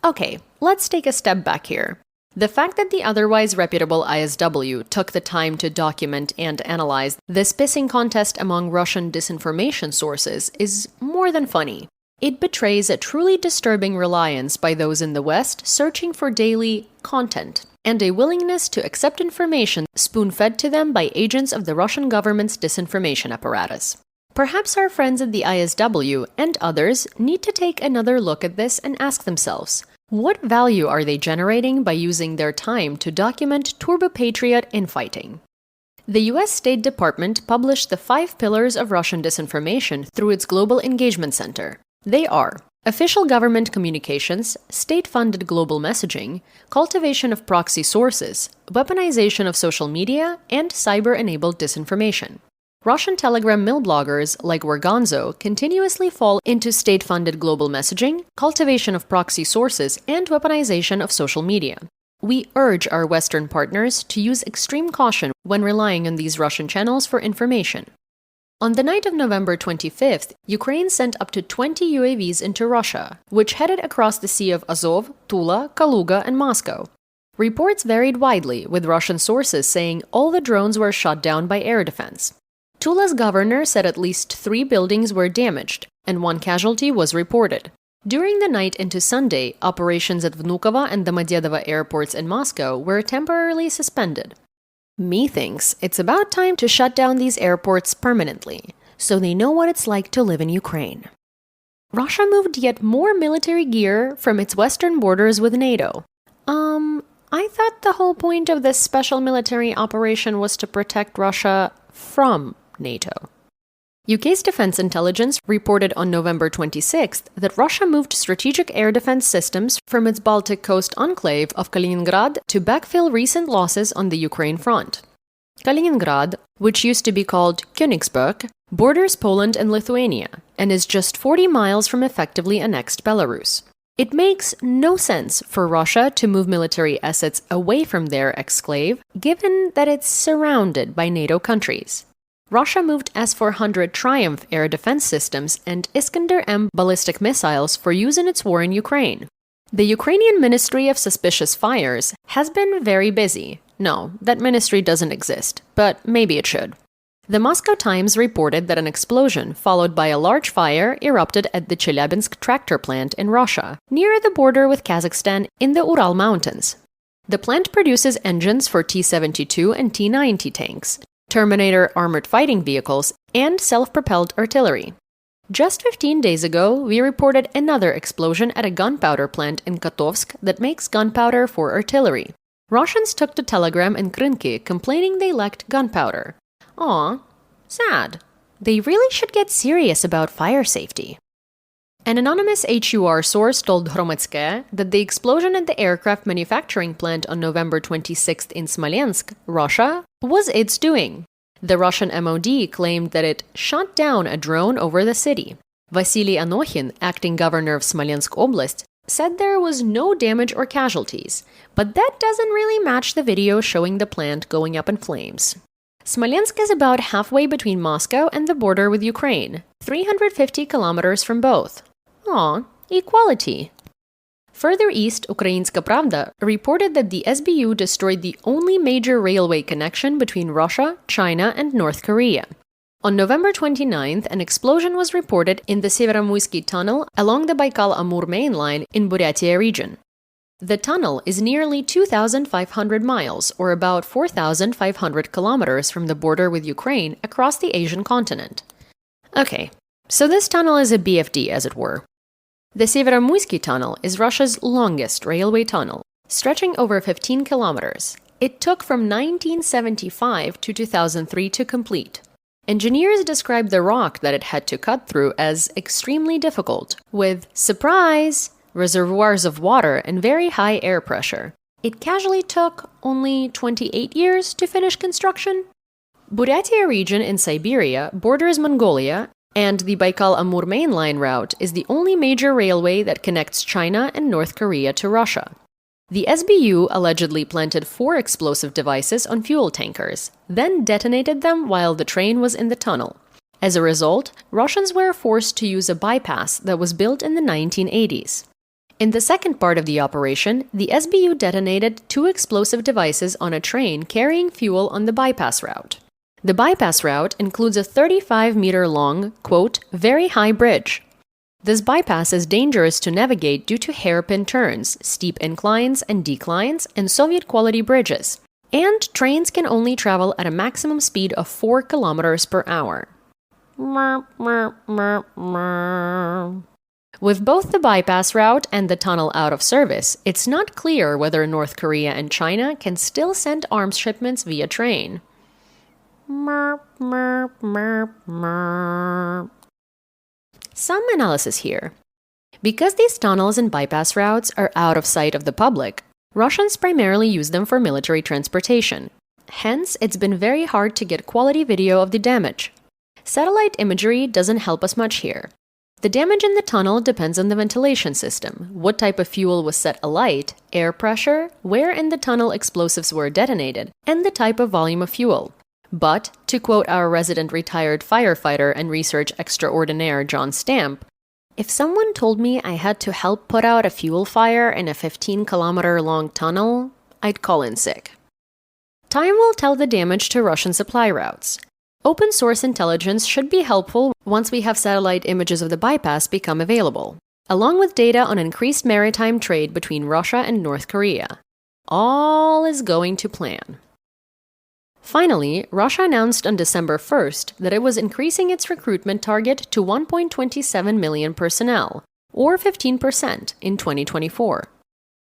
Okay, let's take a step back here. The fact that the otherwise reputable ISW took the time to document and analyze this pissing contest among Russian disinformation sources is more than funny. It betrays a truly disturbing reliance by those in the West searching for daily content, and a willingness to accept information spoon-fed to them by agents of the Russian government's disinformation apparatus. Perhaps our friends at the ISW and others need to take another look at this and ask themselves, what value are they generating by using their time to document turbo-patriot infighting? The US State Department published the 5 pillars of Russian disinformation through its Global Engagement Center. They are official government communications, state-funded global messaging, cultivation of proxy sources, weaponization of social media, and cyber-enabled disinformation. Russian Telegram mill bloggers like Wergonzo continuously fall into state-funded global messaging, cultivation of proxy sources, and weaponization of social media. We urge our Western partners to use extreme caution when relying on these Russian channels for information. On the night of November 25th, Ukraine sent up to 20 UAVs into Russia, which headed across the Sea of Azov, Tula, Kaluga, and Moscow. Reports varied widely, with Russian sources saying all the drones were shot down by air defense. Tula's governor said at least 3 buildings were damaged, and 1 casualty was reported. During the night into Sunday, operations at Vnukovo and Domodedovo airports in Moscow were temporarily suspended. Me thinks it's about time to shut down these airports permanently, so they know what it's like to live in Ukraine. Russia moved yet more military gear from its western borders with NATO. I thought the whole point of this special military operation was to protect Russia from NATO. UK's Defense Intelligence reported on November 26th that Russia moved strategic air defense systems from its Baltic coast enclave of Kaliningrad to backfill recent losses on the Ukraine front. Kaliningrad, which used to be called Königsberg, borders Poland and Lithuania, and is just 40 miles from effectively annexed Belarus. It makes no sense for Russia to move military assets away from their exclave, given that it's surrounded by NATO countries. Russia moved S-400 Triumph air defense systems and Iskander-M ballistic missiles for use in its war in Ukraine. The Ukrainian Ministry of Suspicious Fires has been very busy. No, that ministry doesn't exist, but maybe it should. The Moscow Times reported that an explosion followed by a large fire erupted at the Chelyabinsk tractor plant in Russia, near the border with Kazakhstan in the Ural Mountains. The plant produces engines for T-72 and T-90 tanks, Terminator armored fighting vehicles, and self-propelled artillery. Just 15 days ago, we reported another explosion at a gunpowder plant in Kotovsk that makes gunpowder for artillery. Russians took to Telegram and Krynki complaining they lacked gunpowder. Aw, sad. They really should get serious about fire safety. An anonymous HUR source told Hrushevs'kyi that the explosion at the aircraft manufacturing plant on November 26th in Smolensk, Russia, was its doing. The Russian MOD claimed that it shot down a drone over the city. Vasily Anokhin, acting governor of Smolensk Oblast, said there was no damage or casualties, but that doesn't really match the video showing the plant going up in flames. Smolensk is about halfway between Moscow and the border with Ukraine, 350 kilometers from both. Aw, equality. Further east, Ukrainska Pravda reported that the SBU destroyed the only major railway connection between Russia, China, and North Korea. On November 29th, an explosion was reported in the Severomuyski tunnel along the Baikal-Amur main line in Buryatia region. The tunnel is nearly 2,500 miles, or about 4,500 kilometers from the border with Ukraine across the Asian continent. Okay, So this tunnel is a BFD, as it were. The Severomuyski tunnel is Russia's longest railway tunnel, stretching over 15 kilometers. It took from 1975 to 2003 to complete. Engineers described the rock that it had to cut through as extremely difficult, with, surprise, reservoirs of water and very high air pressure. It casually took only 28 years to finish construction. Buryatia region in Siberia borders Mongolia, and the Baikal-Amur main line route is the only major railway that connects China and North Korea to Russia. The SBU allegedly planted 4 explosive devices on fuel tankers, then detonated them while the train was in the tunnel. As a result, Russians were forced to use a bypass that was built in the 1980s. In the second part of the operation, the SBU detonated 2 explosive devices on a train carrying fuel on the bypass route. The bypass route includes a 35-meter-long, quote, very high bridge. This bypass is dangerous to navigate due to hairpin turns, steep inclines and declines, and Soviet-quality bridges. And trains can only travel at a maximum speed of 4 kilometers per hour. With both the bypass route and the tunnel out of service, it's not clear whether North Korea and China can still send arms shipments via train. Some analysis here. Because these tunnels and bypass routes are out of sight of the public, Russians primarily use them for military transportation. Hence, it's been very hard to get quality video of the damage. Satellite imagery doesn't help us much here. The damage in the tunnel depends on the ventilation system, what type of fuel was set alight, air pressure, where in the tunnel explosives were detonated, and the type of volume of fuel. But, to quote our resident retired firefighter and research extraordinaire John Stamp, if someone told me I had to help put out a fuel fire in a 15-kilometer-long tunnel, I'd call in sick. Time will tell the damage to Russian supply routes. Open source intelligence should be helpful once we have satellite images of the bypass become available, along with data on increased maritime trade between Russia and North Korea. All is going to plan. Finally, Russia announced on December 1st that it was increasing its recruitment target to 1.27 million personnel, or 15%, in 2024.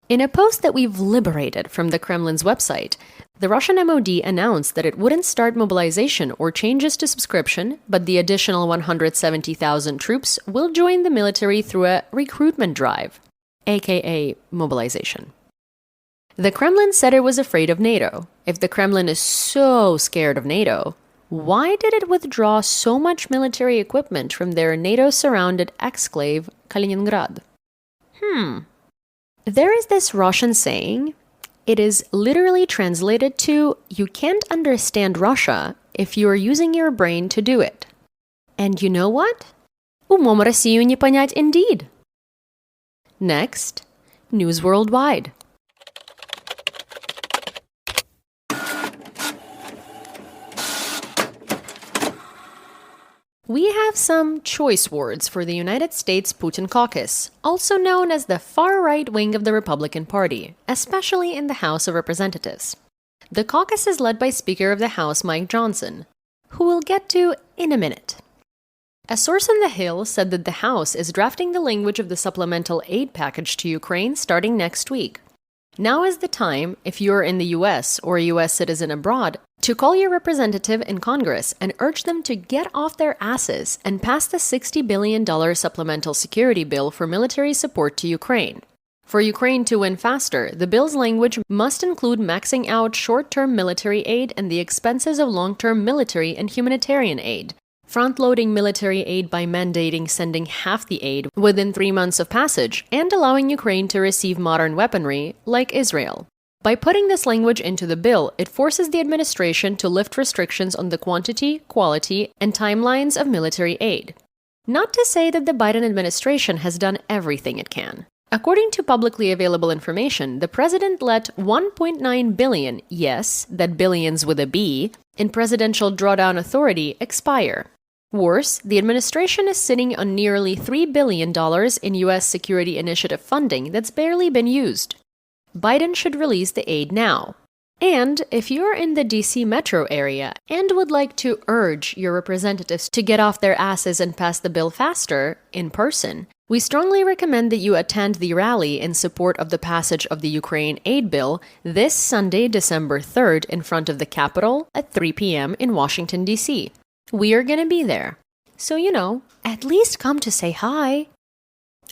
In a post that we've liberated from the Kremlin's website, the Russian MOD announced that it wouldn't start mobilization or changes to subscription, but the additional 170,000 troops will join the military through a recruitment drive, aka mobilization. The Kremlin said it was afraid of NATO. If the Kremlin is so scared of NATO, why did it withdraw so much military equipment from their NATO-surrounded exclave, Kaliningrad? There is this Russian saying. It is literally translated to, you can't understand Russia if you are using your brain to do it. And you know what? Умом Россию не понять indeed. Next, news worldwide. We have some choice words for the United States Putin caucus, also known as the far-right wing of the Republican Party, especially in the House of Representatives. The caucus is led by Speaker of the House Mike Johnson, who we'll get to in a minute. A source on the Hill said that the House is drafting the language of the supplemental aid package to Ukraine starting next week. Now is the time, if you're in the US or a US citizen abroad, to call your representative in Congress and urge them to get off their asses and pass the $60 billion supplemental security bill for military support to Ukraine. For Ukraine to win faster, the bill's language must include maxing out short-term military aid and the expenses of long-term military and humanitarian aid, front-loading military aid by mandating sending half the aid within 3 months of passage, and allowing Ukraine to receive modern weaponry, like Israel. By putting this language into the bill, it forces the administration to lift restrictions on the quantity, quality, and timelines of military aid. Not to say that the Biden administration has done everything it can. According to publicly available information, the president let $1.9 billion, yes, that billions with a B, in presidential drawdown authority expire. Worse, the administration is sitting on nearly $3 billion in U.S. Security Initiative funding that's barely been used. Biden should release the aid now. And if you're in the DC metro area and would like to urge your representatives to get off their asses and pass the bill faster, in person, we strongly recommend that you attend the rally in support of the passage of the Ukraine aid bill this Sunday, December 3rd, in front of the Capitol at 3 p.m. in Washington, D.C. We are going to be there. So, at least come to say hi.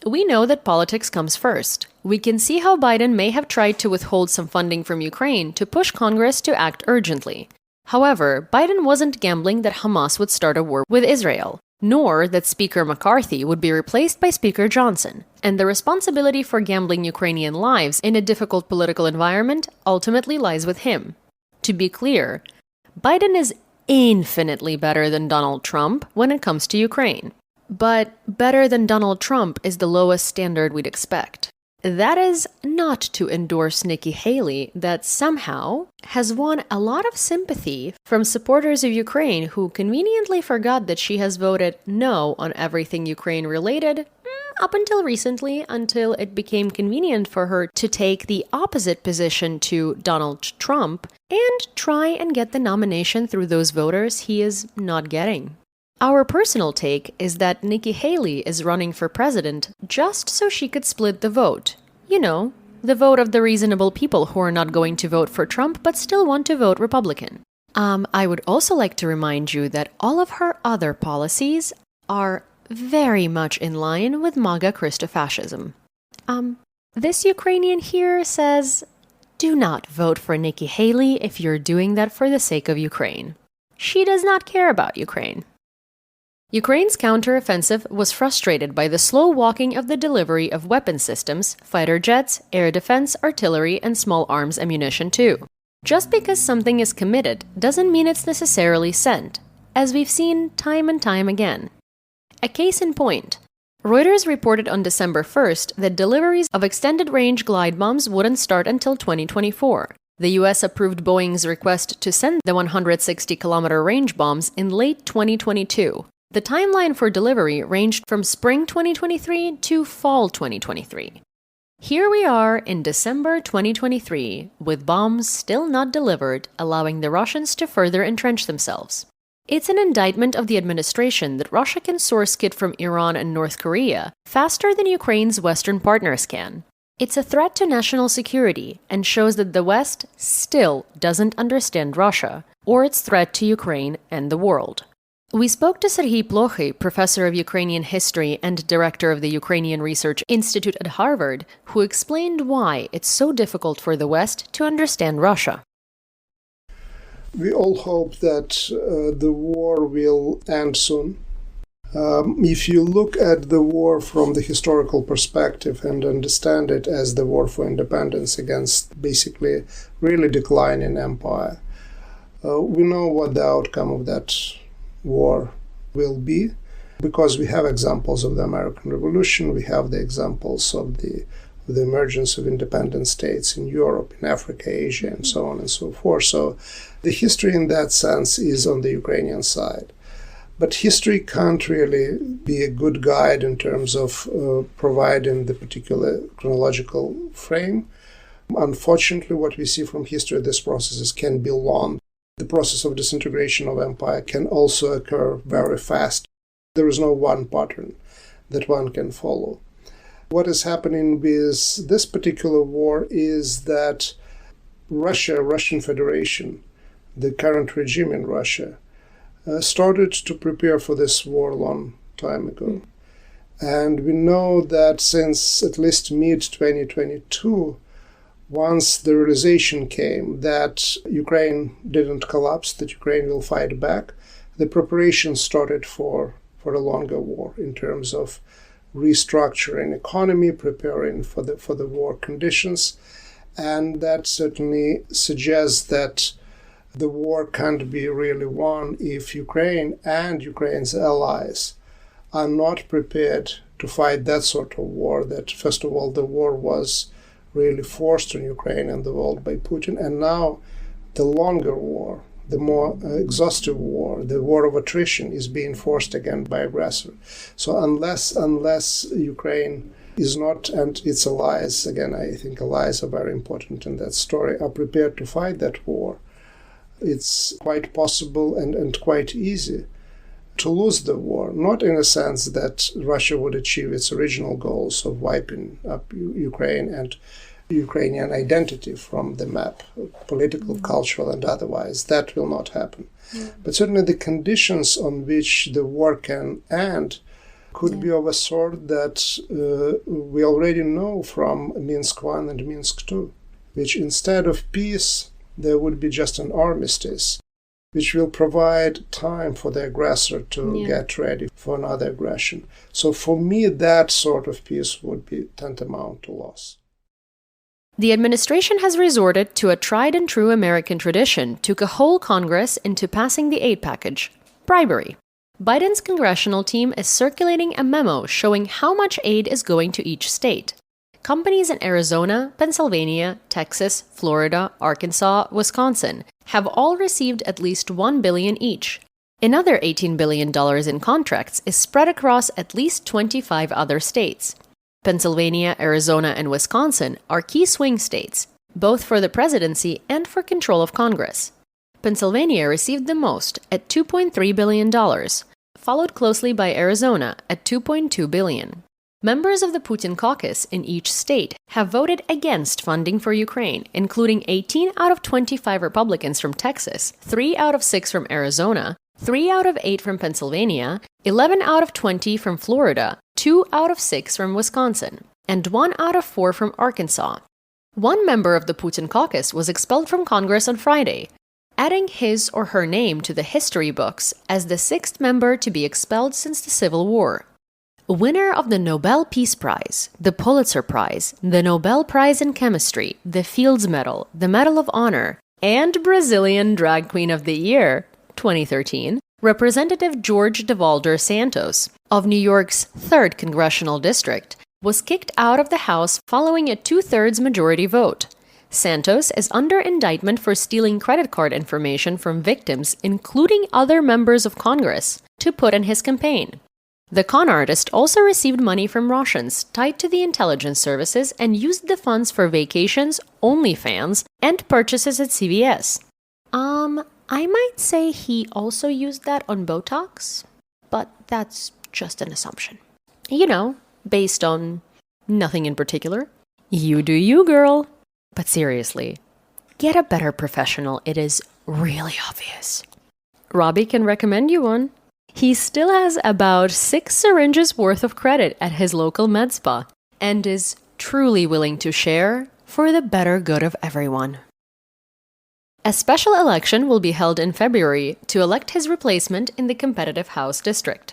We know that politics comes first. We can see how Biden may have tried to withhold some funding from Ukraine to push Congress to act urgently. However, Biden wasn't gambling that Hamas would start a war with Israel, nor that Speaker McCarthy would be replaced by Speaker Johnson, and the responsibility for gambling Ukrainian lives in a difficult political environment ultimately lies with him. To be clear, Biden is infinitely better than Donald Trump when it comes to Ukraine. But better than Donald Trump is the lowest standard we'd expect. That is not to endorse Nikki Haley, that somehow has won a lot of sympathy from supporters of Ukraine who conveniently forgot that she has voted no on everything Ukraine related up until recently, until it became convenient for her to take the opposite position to Donald Trump and try and get the nomination through those voters he is not getting. Our personal take is that Nikki Haley is running for president just so she could split the vote. The vote of the reasonable people who are not going to vote for Trump but still want to vote Republican. I would also like to remind you that all of her other policies are very much in line with MAGA Christofascism. This Ukrainian here says, do not vote for Nikki Haley if you're doing that for the sake of Ukraine. She does not care about Ukraine. Ukraine's counteroffensive was frustrated by the slow walking of the delivery of weapon systems, fighter jets, air defense, artillery, and small arms ammunition too. Just because something is committed doesn't mean it's necessarily sent, as we've seen time and time again. A case in point, Reuters reported on December 1st that deliveries of extended-range glide bombs wouldn't start until 2024. The US approved Boeing's request to send the 160-kilometer range bombs in late 2022. The timeline for delivery ranged from spring 2023 to fall 2023. Here we are in December 2023, with bombs still not delivered, allowing the Russians to further entrench themselves. It's an indictment of the administration that Russia can source kit from Iran and North Korea faster than Ukraine's Western partners can. It's a threat to national security and shows that the West still doesn't understand Russia or its threat to Ukraine and the world. We spoke to Serhii Plokhy, professor of Ukrainian history and director of the Ukrainian Research Institute at Harvard, who explained why it's so difficult for the West to understand Russia. We all hope that the war will end soon. If you look at the war from the historical perspective and understand it as the war for independence against basically really declining empire, we know what the outcome of that war will be, because we have examples of the American Revolution, we have the examples of the emergence of independent states in Europe, in Africa, Asia, and so on and so forth. So the history in that sense is on the Ukrainian side. But history can't really be a good guide in terms of providing the particular chronological frame. Unfortunately, what we see from history, these processes can be long. The process of disintegration of empire can also occur very fast. There is no one pattern that one can follow. What is happening with this particular war is that Russian Federation, the current regime in Russia, started to prepare for this war a long time ago. And we know that since at least mid-2022, once the realization came that Ukraine didn't collapse, that Ukraine will fight back, the preparation started for a longer war in terms of restructuring economy, preparing for the war conditions. And that certainly suggests that the war can't be really won if Ukraine and Ukraine's allies are not prepared to fight that sort of war. That, first of all, the war was really forced on Ukraine and the world by Putin, and now the longer war, the more exhaustive war, the war of attrition, is being forced again by aggressor. So unless Ukraine is not, and its allies, again, I think allies are very important in that story, are prepared to fight that war, it's quite possible and quite easy to lose the war, not in a sense that Russia would achieve its original goals of wiping up Ukraine and Ukrainian identity from the map, political, cultural, and otherwise. That will not happen. But certainly the conditions on which the war can end could be of a sort that we already know from Minsk I and Minsk II, which instead of peace, there would be just an armistice, which will provide time for the aggressor to get ready for another aggression. So for me, that sort of peace would be tantamount to loss. The administration has resorted to a tried-and-true American tradition to cajole Congress into passing the aid package: bribery. Biden's congressional team is circulating a memo showing how much aid is going to each state. Companies in Arizona, Pennsylvania, Texas, Florida, Arkansas, Wisconsin have all received at least $1 billion each. Another $18 billion in contracts is spread across at least 25 other states. Pennsylvania, Arizona, and Wisconsin are key swing states, both for the presidency and for control of Congress. Pennsylvania received the most at $2.3 billion, followed closely by Arizona at $2.2 billion. Members of the Putin caucus in each state have voted against funding for Ukraine, including 18 out of 25 Republicans from Texas, 3 out of 6 from Arizona, 3 out of 8 from Pennsylvania, 11 out of 20 from Florida, 2 out of 6 from Wisconsin, and 1 out of 4 from Arkansas. One member of the Putin caucus was expelled from Congress on Friday, adding his or her name to the history books as the 6th member to be expelled since the Civil War. Winner of the Nobel Peace Prize, the Pulitzer Prize, the Nobel Prize in Chemistry, the Fields Medal, the Medal of Honor, and Brazilian Drag Queen of the Year, 2013, Representative George DeValder Santos of New York's 3rd Congressional District was kicked out of the House following a 2/3 majority vote. Santos is under indictment for stealing credit card information from victims, including other members of Congress, to put in his campaign. The con artist also received money from Russians tied to the intelligence services and used the funds for vacations, OnlyFans, and purchases at CVS. I might say he also used that on Botox, but that's just an assumption. You know, based on nothing in particular. You do you, girl. But seriously, get a better professional. It is really obvious. Robbie can recommend you one. He still has about 6 syringes worth of credit at his local med spa and is truly willing to share for the better good of everyone. A special election will be held in February to elect his replacement in the competitive House district.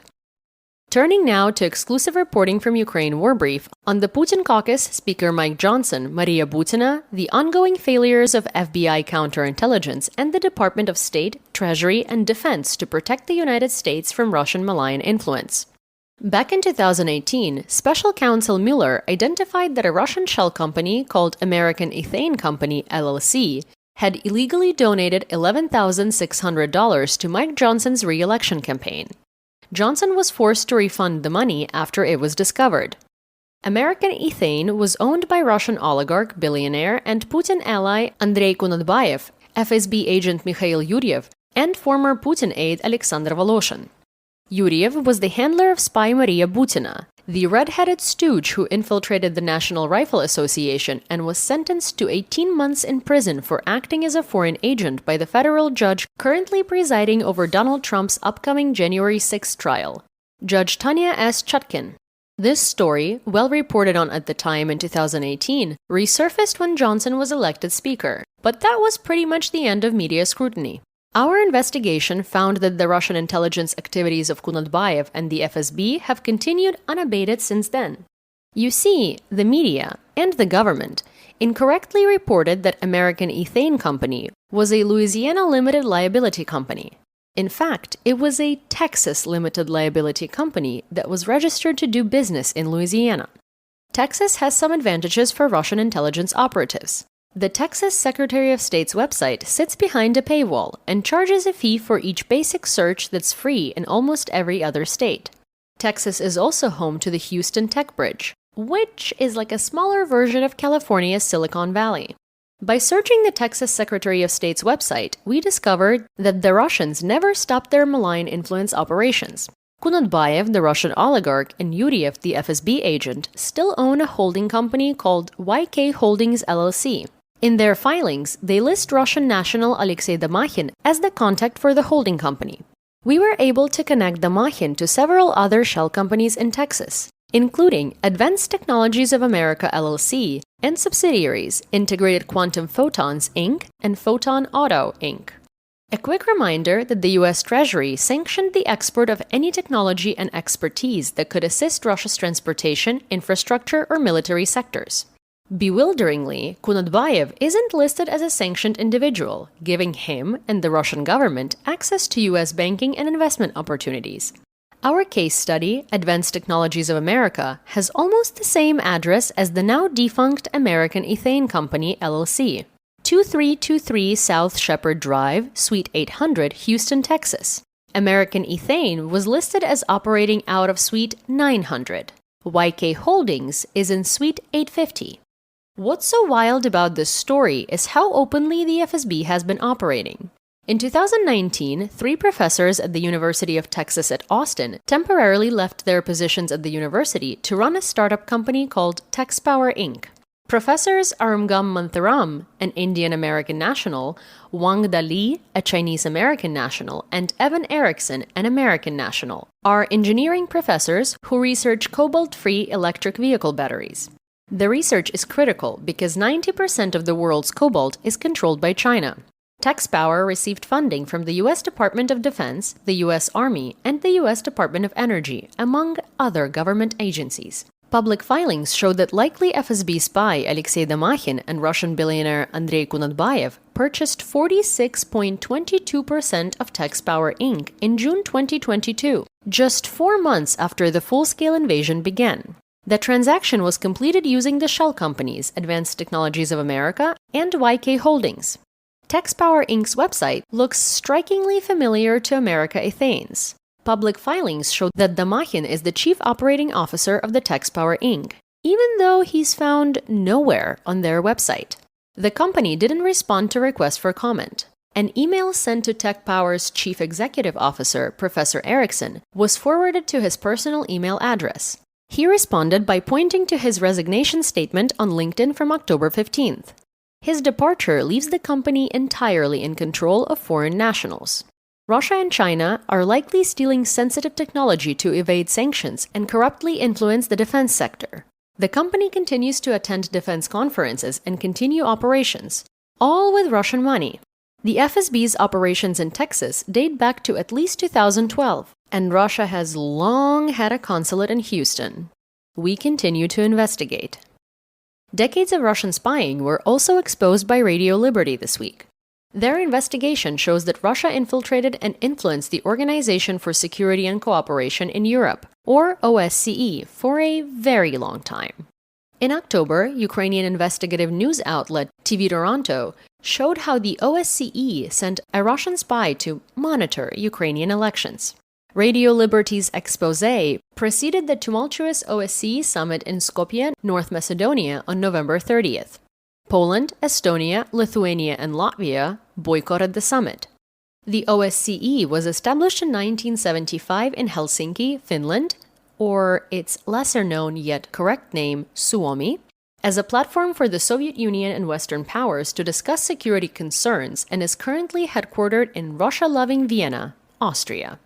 Turning now to exclusive reporting from Ukraine War Brief on the Putin caucus, Speaker Mike Johnson, Maria Butina, the ongoing failures of FBI counterintelligence, and the Department of State, Treasury, and Defense to protect the United States from Russian malign influence. Back in 2018, Special Counsel Mueller identified that a Russian shell company called American Ethane Company, LLC, had illegally donated $11,600 to Mike Johnson's re-election campaign. Johnson was forced to refund the money after it was discovered. American Ethane was owned by Russian oligarch, billionaire, and Putin ally Andrei Kunatbayev, FSB agent Mikhail Yuryev, and former Putin aide Alexander Voloshin. Yuryev was the handler of spy Maria Butina, the red-headed stooge who infiltrated the National Rifle Association and was sentenced to 18 months in prison for acting as a foreign agent by the federal judge currently presiding over Donald Trump's upcoming January 6 trial, Judge Tanya S. Chutkin. This story, well reported on at the time in 2018, resurfaced when Johnson was elected Speaker, but that was pretty much the end of media scrutiny. Our investigation found that the Russian intelligence activities of Kunatbayev and the FSB have continued unabated since then. You see, the media and the government incorrectly reported that American Ethane Company was a Louisiana limited liability company. In fact, it was a Texas limited liability company that was registered to do business in Louisiana. Texas has some advantages for Russian intelligence operatives. The Texas Secretary of State's website sits behind a paywall and charges a fee for each basic search that's free in almost every other state. Texas is also home to the Houston Tech Bridge, which is like a smaller version of California's Silicon Valley. By searching the Texas Secretary of State's website, we discovered that the Russians never stopped their malign influence operations. Kunatbayev, the Russian oligarch, and Yuriev, the FSB agent, still own a holding company called YK Holdings LLC. In their filings, they list Russian national Alexei Damachin as the contact for the holding company. We were able to connect Damachin to several other shell companies in Texas, including Advanced Technologies of America LLC and subsidiaries Integrated Quantum Photons Inc. and Photon Auto Inc. A quick reminder that the U.S. Treasury sanctioned the export of any technology and expertise that could assist Russia's transportation, infrastructure, or military sectors. Bewilderingly, Kunatbayev isn't listed as a sanctioned individual, giving him and the Russian government access to U.S. banking and investment opportunities. Our case study, Advanced Technologies of America, has almost the same address as the now defunct American Ethane Company, LLC, 2323 South Shepherd Drive, Suite 800, Houston, Texas. American Ethane was listed as operating out of Suite 900. YK Holdings is in Suite 850. What's so wild about this story is how openly the FSB has been operating. In 2019, 3 professors at the University of Texas at Austin temporarily left their positions at the university to run a startup company called TextPower Inc. Professors Arumugam Mantharam, an Indian-American national, Wangda Li, a Chinese-American national, and Evan Erickson, an American national, are engineering professors who research cobalt-free electric vehicle batteries. The research is critical because 90% of the world's cobalt is controlled by China. TextPower received funding from the U.S. Department of Defense, the U.S. Army, and the U.S. Department of Energy, among other government agencies. Public filings show that likely FSB spy Alexei Damachin and Russian billionaire Andrei Kunatbayev purchased 46.22% of TextPower Inc. in June 2022, just 4 months after the full-scale invasion began. The transaction was completed using the shell companies Advanced Technologies of America and YK Holdings. TextPower Inc.'s website looks strikingly familiar to America Ethane's. Public filings show that Damachin is the chief operating officer of the TextPower Inc., even though he's found nowhere on their website. The company didn't respond to requests for comment. An email sent to TechPower's chief executive officer, Professor Erickson, was forwarded to his personal email address. He responded by pointing to his resignation statement on LinkedIn from October 15th. His departure leaves the company entirely in control of foreign nationals. Russia and China are likely stealing sensitive technology to evade sanctions and corruptly influence the defense sector. The company continues to attend defense conferences and continue operations, all with Russian money. The FSB's operations in Texas date back to at least 2012, and Russia has long had a consulate in Houston. We continue to investigate. Decades of Russian spying were also exposed by Radio Liberty this week. Their investigation shows that Russia infiltrated and influenced the Organization for Security and Cooperation in Europe, or OSCE, for a very long time. In October, Ukrainian investigative news outlet TV Toronto showed how the OSCE sent a Russian spy to monitor Ukrainian elections. Radio Liberty's exposé preceded the tumultuous OSCE summit in Skopje, North Macedonia, on November 30th. Poland, Estonia, Lithuania, and Latvia boycotted the summit. The OSCE was established in 1975 in Helsinki, Finland, or its lesser-known yet correct name, Suomi, as a platform for the Soviet Union and Western powers to discuss security concerns, and is currently headquartered in Russia-loving Vienna, Austria.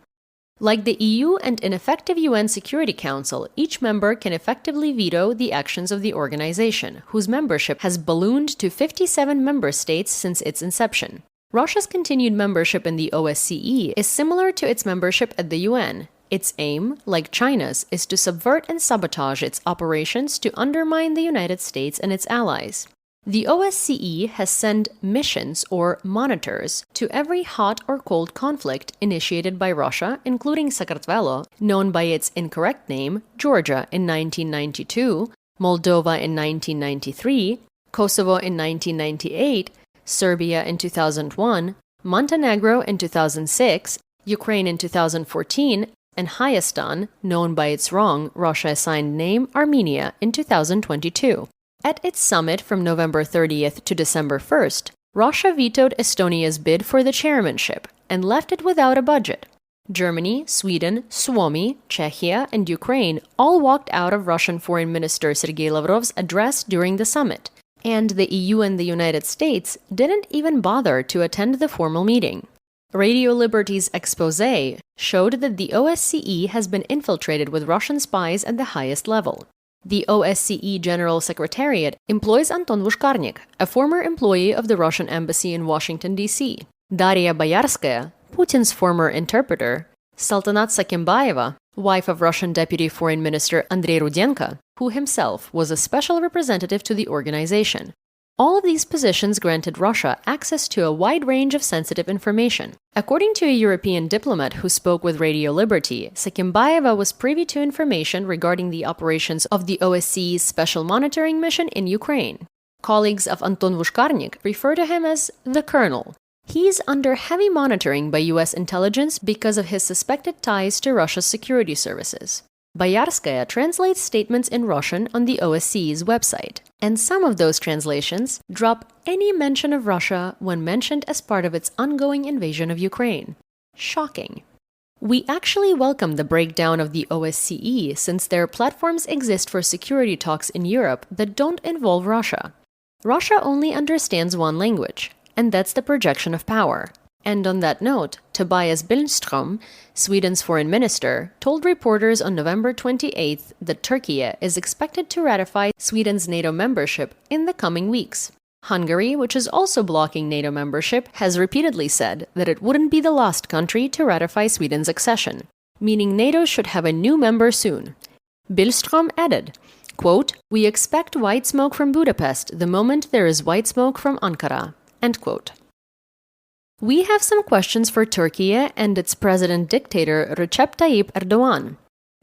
Like the EU and ineffective UN Security Council, each member can effectively veto the actions of the organization, whose membership has ballooned to 57 member states since its inception. Russia's continued membership in the OSCE is similar to its membership at the UN. Its aim, like China's, is to subvert and sabotage its operations to undermine the United States and its allies. The OSCE has sent missions or monitors to every hot or cold conflict initiated by Russia, including Sakartvelo, known by its incorrect name, Georgia in 1992, Moldova in 1993, Kosovo in 1998, Serbia in 2001, Montenegro in 2006, Ukraine in 2014, and Hayastan, known by its wrong Russia-assigned name Armenia, in 2022. At its summit from November 30th to December 1st, Russia vetoed Estonia's bid for the chairmanship and left it without a budget. Germany, Sweden, Suomi, Czechia, and Ukraine all walked out of Russian Foreign Minister Sergei Lavrov's address during the summit, and the EU and the United States didn't even bother to attend the formal meeting. Radio Liberty's exposé showed that the OSCE has been infiltrated with Russian spies at the highest level. The OSCE General Secretariat employs Anton Vushkarnik, a former employee of the Russian embassy in Washington, D.C., Daria Boyarskaya, Putin's former interpreter, Saltanat Sakimbayeva, wife of Russian Deputy Foreign Minister Andrei Rudenko, who himself was a special representative to the organization. All of these positions granted Russia access to a wide range of sensitive information. According to a European diplomat who spoke with Radio Liberty, Sakimbayeva was privy to information regarding the operations of the OSCE's Special Monitoring Mission in Ukraine. Colleagues of Anton Vushkarnik refer to him as the Colonel. He's under heavy monitoring by U.S. intelligence because of his suspected ties to Russia's security services. Boyarskaya translates statements in Russian on the OSCE's website, and some of those translations drop any mention of Russia when mentioned as part of its ongoing invasion of Ukraine. Shocking. We actually welcome the breakdown of the OSCE since their platforms exist for security talks in Europe that don't involve Russia. Russia only understands one language, and that's the projection of power. And on that note, Tobias Billström, Sweden's foreign minister, told reporters on November 28th that Turkey is expected to ratify Sweden's NATO membership in the coming weeks. Hungary, which is also blocking NATO membership, has repeatedly said that it wouldn't be the last country to ratify Sweden's accession, meaning NATO should have a new member soon. Billström added, quote, "We expect white smoke from Budapest the moment there is white smoke from Ankara." End quote. We have some questions for Turkey and its president-dictator Recep Tayyip Erdogan.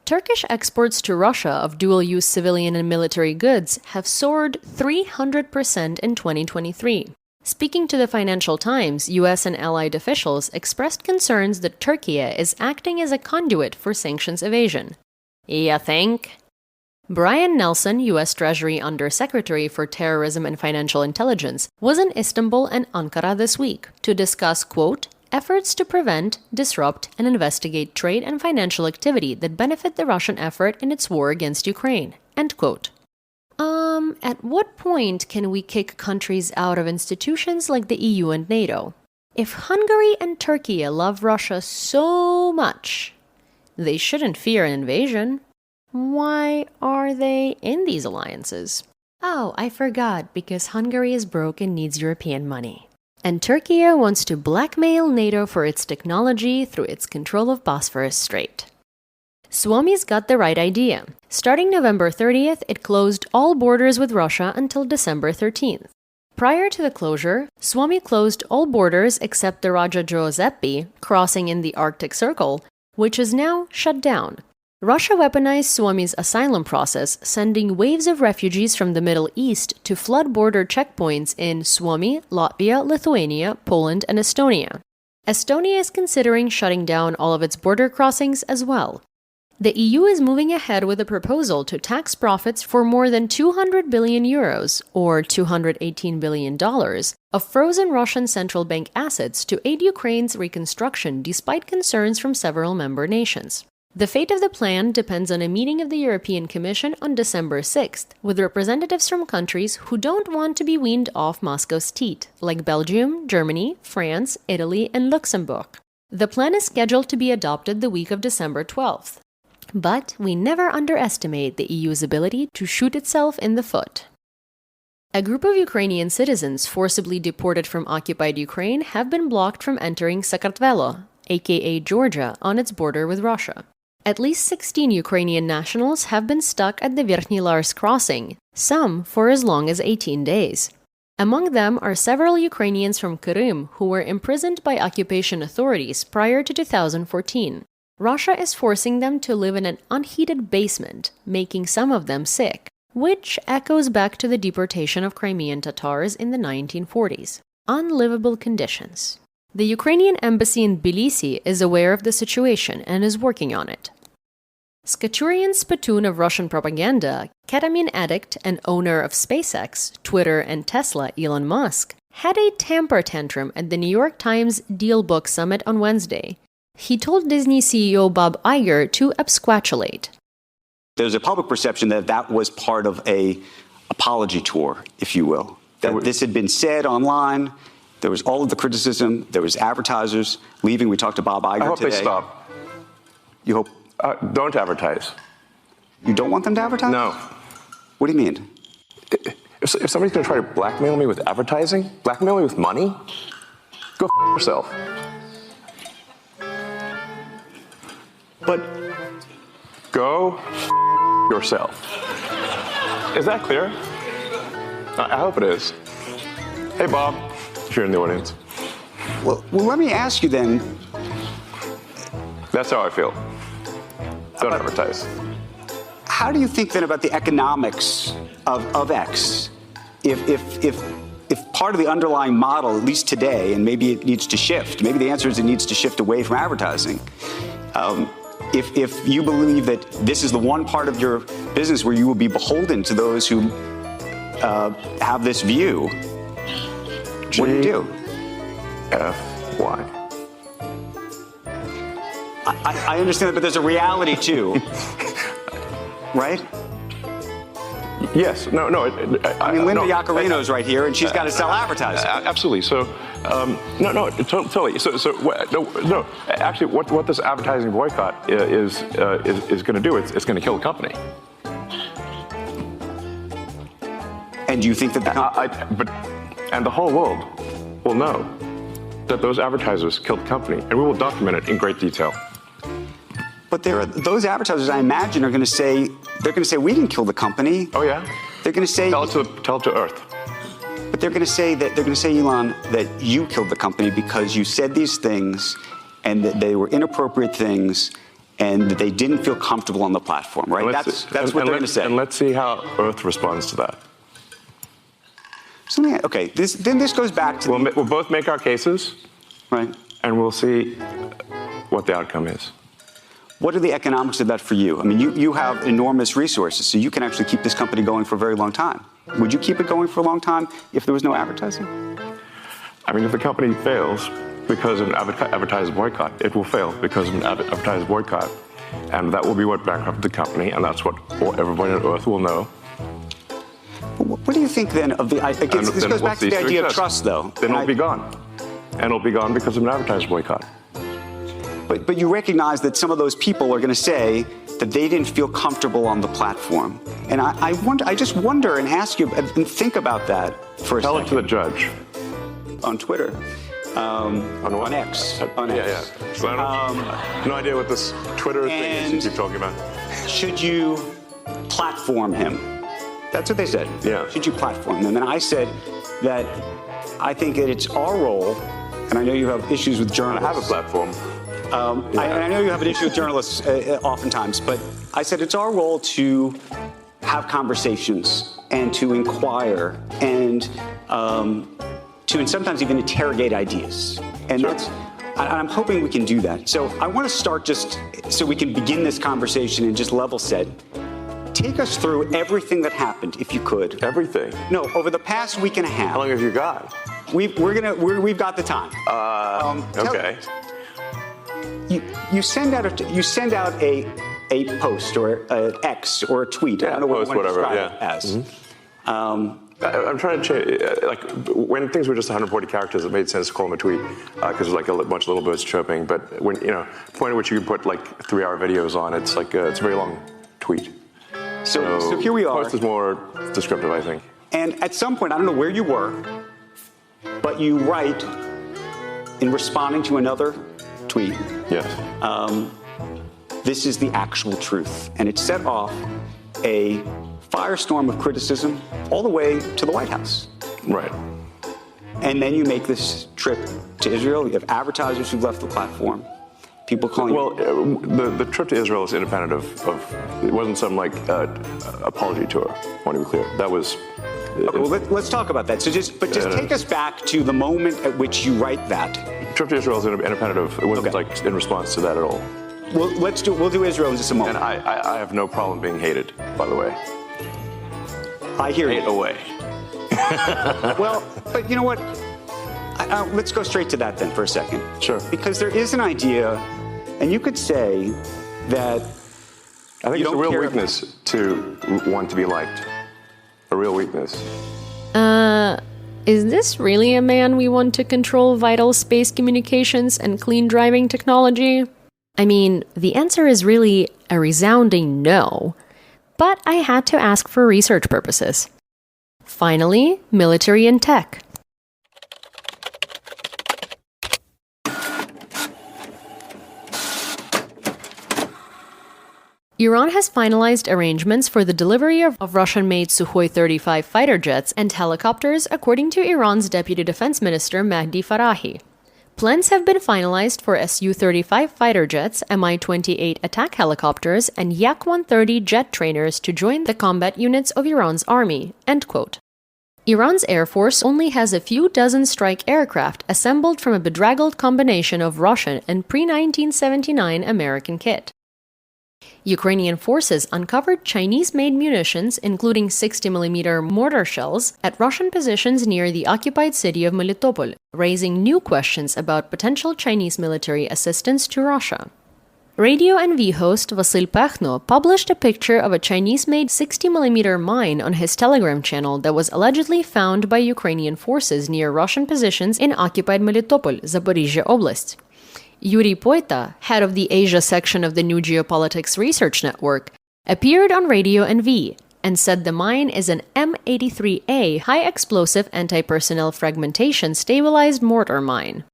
Turkish exports to Russia of dual-use civilian and military goods have soared 300% in 2023. Speaking to the Financial Times, U.S. and allied officials expressed concerns that Turkey is acting as a conduit for sanctions evasion. You think? Brian Nelson, U.S. Treasury Undersecretary for Terrorism and Financial Intelligence, was in Istanbul and Ankara this week to discuss, quote, efforts to prevent, disrupt, and investigate trade and financial activity that benefit the Russian effort in its war against Ukraine, end quote. At what point can we kick countries out of institutions like the EU and NATO? If Hungary and Turkey love Russia so much, they shouldn't fear an invasion. Why are they in these alliances? Oh, I forgot, because Hungary is broke and needs European money. And Turkey wants to blackmail NATO for its technology through its control of Bosphorus Strait. Suomi's got the right idea. Starting November 30th, it closed all borders with Russia until December 13th. Prior to the closure, Suomi closed all borders except the Raja-Jooseppi crossing in the Arctic Circle, which is now shut down. Russia weaponized Suomi's asylum process, sending waves of refugees from the Middle East to flood border checkpoints in Suomi, Latvia, Lithuania, Poland, and Estonia. Estonia is considering shutting down all of its border crossings as well. The EU is moving ahead with a proposal to tax profits for more than 200 billion euros, or $218 billion, of frozen Russian central bank assets to aid Ukraine's reconstruction despite concerns from several member nations. The fate of the plan depends on a meeting of the European Commission on December 6th, with representatives from countries who don't want to be weaned off Moscow's teat, like Belgium, Germany, France, Italy, and Luxembourg. The plan is scheduled to be adopted the week of December 12th. But we never underestimate the EU's ability to shoot itself in the foot. A group of Ukrainian citizens forcibly deported from occupied Ukraine have been blocked from entering Sakartvelo, aka Georgia, on its border with Russia. At least 16 Ukrainian nationals have been stuck at the Verkhnyi Lars crossing, some for as long as 18 days. Among them are several Ukrainians from Qırım who were imprisoned by occupation authorities prior to 2014. Russia is forcing them to live in an unheated basement, making some of them sick, which echoes back to the deportation of Crimean Tatars in the 1940s. Unlivable conditions. The Ukrainian embassy in Tbilisi is aware of the situation and is working on it. Skachurian spittoon of Russian propaganda, ketamine addict and owner of SpaceX, Twitter, and Tesla, Elon Musk, had a temper tantrum at the New York Times Deal Book Summit on Wednesday. He told Disney CEO Bob Iger to absquatulate. There's a public perception that that was part of a apology tour, if you will. That this had been said online. There was all of the criticism. There was advertisers leaving. We talked to Bob Iger today. I hope they stop. You hope? Don't advertise. You don't want them to advertise? No. What do you mean? If somebody's going to try to blackmail me with advertising, blackmail me with money, go yourself. But go yourself. Is that clear? I hope it is. Hey, Bob, if you're in the audience. Well, let me ask you then. That's how I feel. Don't advertise. How do you think then about the economics of X? If part of the underlying model, at least today, and maybe it needs to shift, maybe the answer is it needs to shift away from advertising. If you believe that this is the one part of your business where you will be beholden to those who have this view, what do you do? F-Y. I understand that, but there's a reality too, right? Yes. No. I mean, Linda Yaccarino's right here, and she's got to sell advertising. Absolutely. So, totally. No. Actually, what this advertising boycott is going to do, it's going to kill the company. And do you think that and the whole world will know that those advertisers killed the company, and we will document it in great detail. But those advertisers, I imagine, are going to say, we didn't kill the company. Oh yeah. They're going to say, tell it to Earth. But they're going to say, Elon, that you killed the company because you said these things, and that they were inappropriate things, and that they didn't feel comfortable on the platform, right? That's what they're going to say. And let's see how Earth responds to that. Okay, this goes back to we'll both make our cases, right? And we'll see what the outcome is. What are the economics of that for you? I mean, you have enormous resources, so you can actually keep this company going for a very long time. Would you keep it going for a long time if there was no advertising? I mean, if the company fails because of an advertised boycott, it will fail because of an advertised boycott. And that will be what bankrupted the company, and that's what everybody on Earth will know. What do you think then of the, again, this goes back to the idea of trust, though. Then it'll be gone. And it'll be gone because of an advertised boycott. But you recognize that some of those people are going to say that they didn't feel comfortable on the platform. And I just wonder and ask you and think about that for a second. Tell it to the judge. On Twitter. On X. On X. Yeah. So no idea what this Twitter thing is you keep talking about. Should you platform him? That's what they said. Yeah. Should you platform him? And I said that I think that it's our role, and I know you have issues with journalists. I have a platform. I know you have an issue with journalists oftentimes, but I said it's our role to have conversations and to inquire and to sometimes even interrogate ideas. And sure. I'm hoping we can do that. So I want to start just so we can begin this conversation and just level set. Take us through everything that happened, if you could. Everything? No, over the past week and a half. How long have you got? We've got the time. Okay. You send out a post or an X or a tweet. Yeah, I don't know what you want to describe it as. Mm-hmm. I'm trying to change. Like when things were just 140 characters, it made sense to call them a tweet because there's like a bunch of little birds chirping. But when the point at which you can put like 3-hour videos on, it's like it's a very long tweet. So here we are. Post is more descriptive, I think. And at some point, I don't know where you were, but you write in responding to another tweet. Yes. This is the actual truth. And it set off a firestorm of criticism all the way to the White House. Right. And then you make this trip to Israel. You have advertisers who've left the platform. People calling. Well, the trip to Israel is independent of it wasn't some like apology tour. I want to be clear. That was. Okay, well, let's talk about that. So just take us back to the moment at which you write that. trip to Israel is independent. It wasn't like in response to that at all. Well, we'll do Israel in just a moment. And I have no problem being hated, by the way. I hear Hate you. away. Well, but you know what? Let's go straight to that then for a second. Sure. Because there is an idea, and you could say that I think you it's a don't real care weakness to want to be liked. A real weakness. Is this really a man we want to control vital space communications and clean driving technology? I mean, the answer is really a resounding no, but I had to ask for research purposes. Finally, military and tech. Iran has finalized arrangements for the delivery of Russian-made Sukhoi 35 fighter jets and helicopters, according to Iran's Deputy Defense Minister Mehdi Farahi. Plans have been finalized for Su-35 fighter jets, Mi-28 attack helicopters, and Yak-130 jet trainers to join the combat units of Iran's army, end quote. Iran's Air Force only has a few dozen strike aircraft assembled from a bedraggled combination of Russian and pre-1979 American kit. Ukrainian forces uncovered Chinese-made munitions, including 60mm mortar shells, at Russian positions near the occupied city of Melitopol, raising new questions about potential Chinese military assistance to Russia. Radio NV host Vasyl Pakhno published a picture of a Chinese-made 60mm mine on his Telegram channel that was allegedly found by Ukrainian forces near Russian positions in occupied Melitopol, Zaporizhzhia Oblast. Yuri Poita, head of the Asia section of the New Geopolitics Research Network, appeared on Radio NV and said the mine is an M83A high-explosive anti-personnel fragmentation stabilized mortar mine.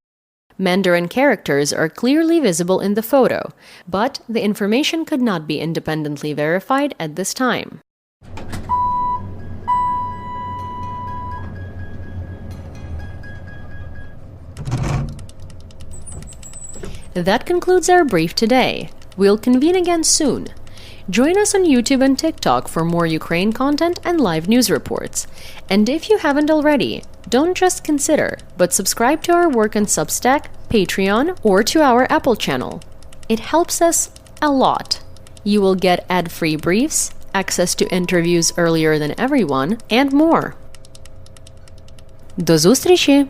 Mandarin characters are clearly visible in the photo, but the information could not be independently verified at this time. That concludes our brief today. We'll convene again soon. Join us on YouTube and TikTok for more Ukraine content and live news reports. And if you haven't already, don't just consider, but subscribe to our work on Substack, Patreon, or to our Apple channel. It helps us a lot. You will get ad-free briefs, access to interviews earlier than everyone, and more. До зустрічі!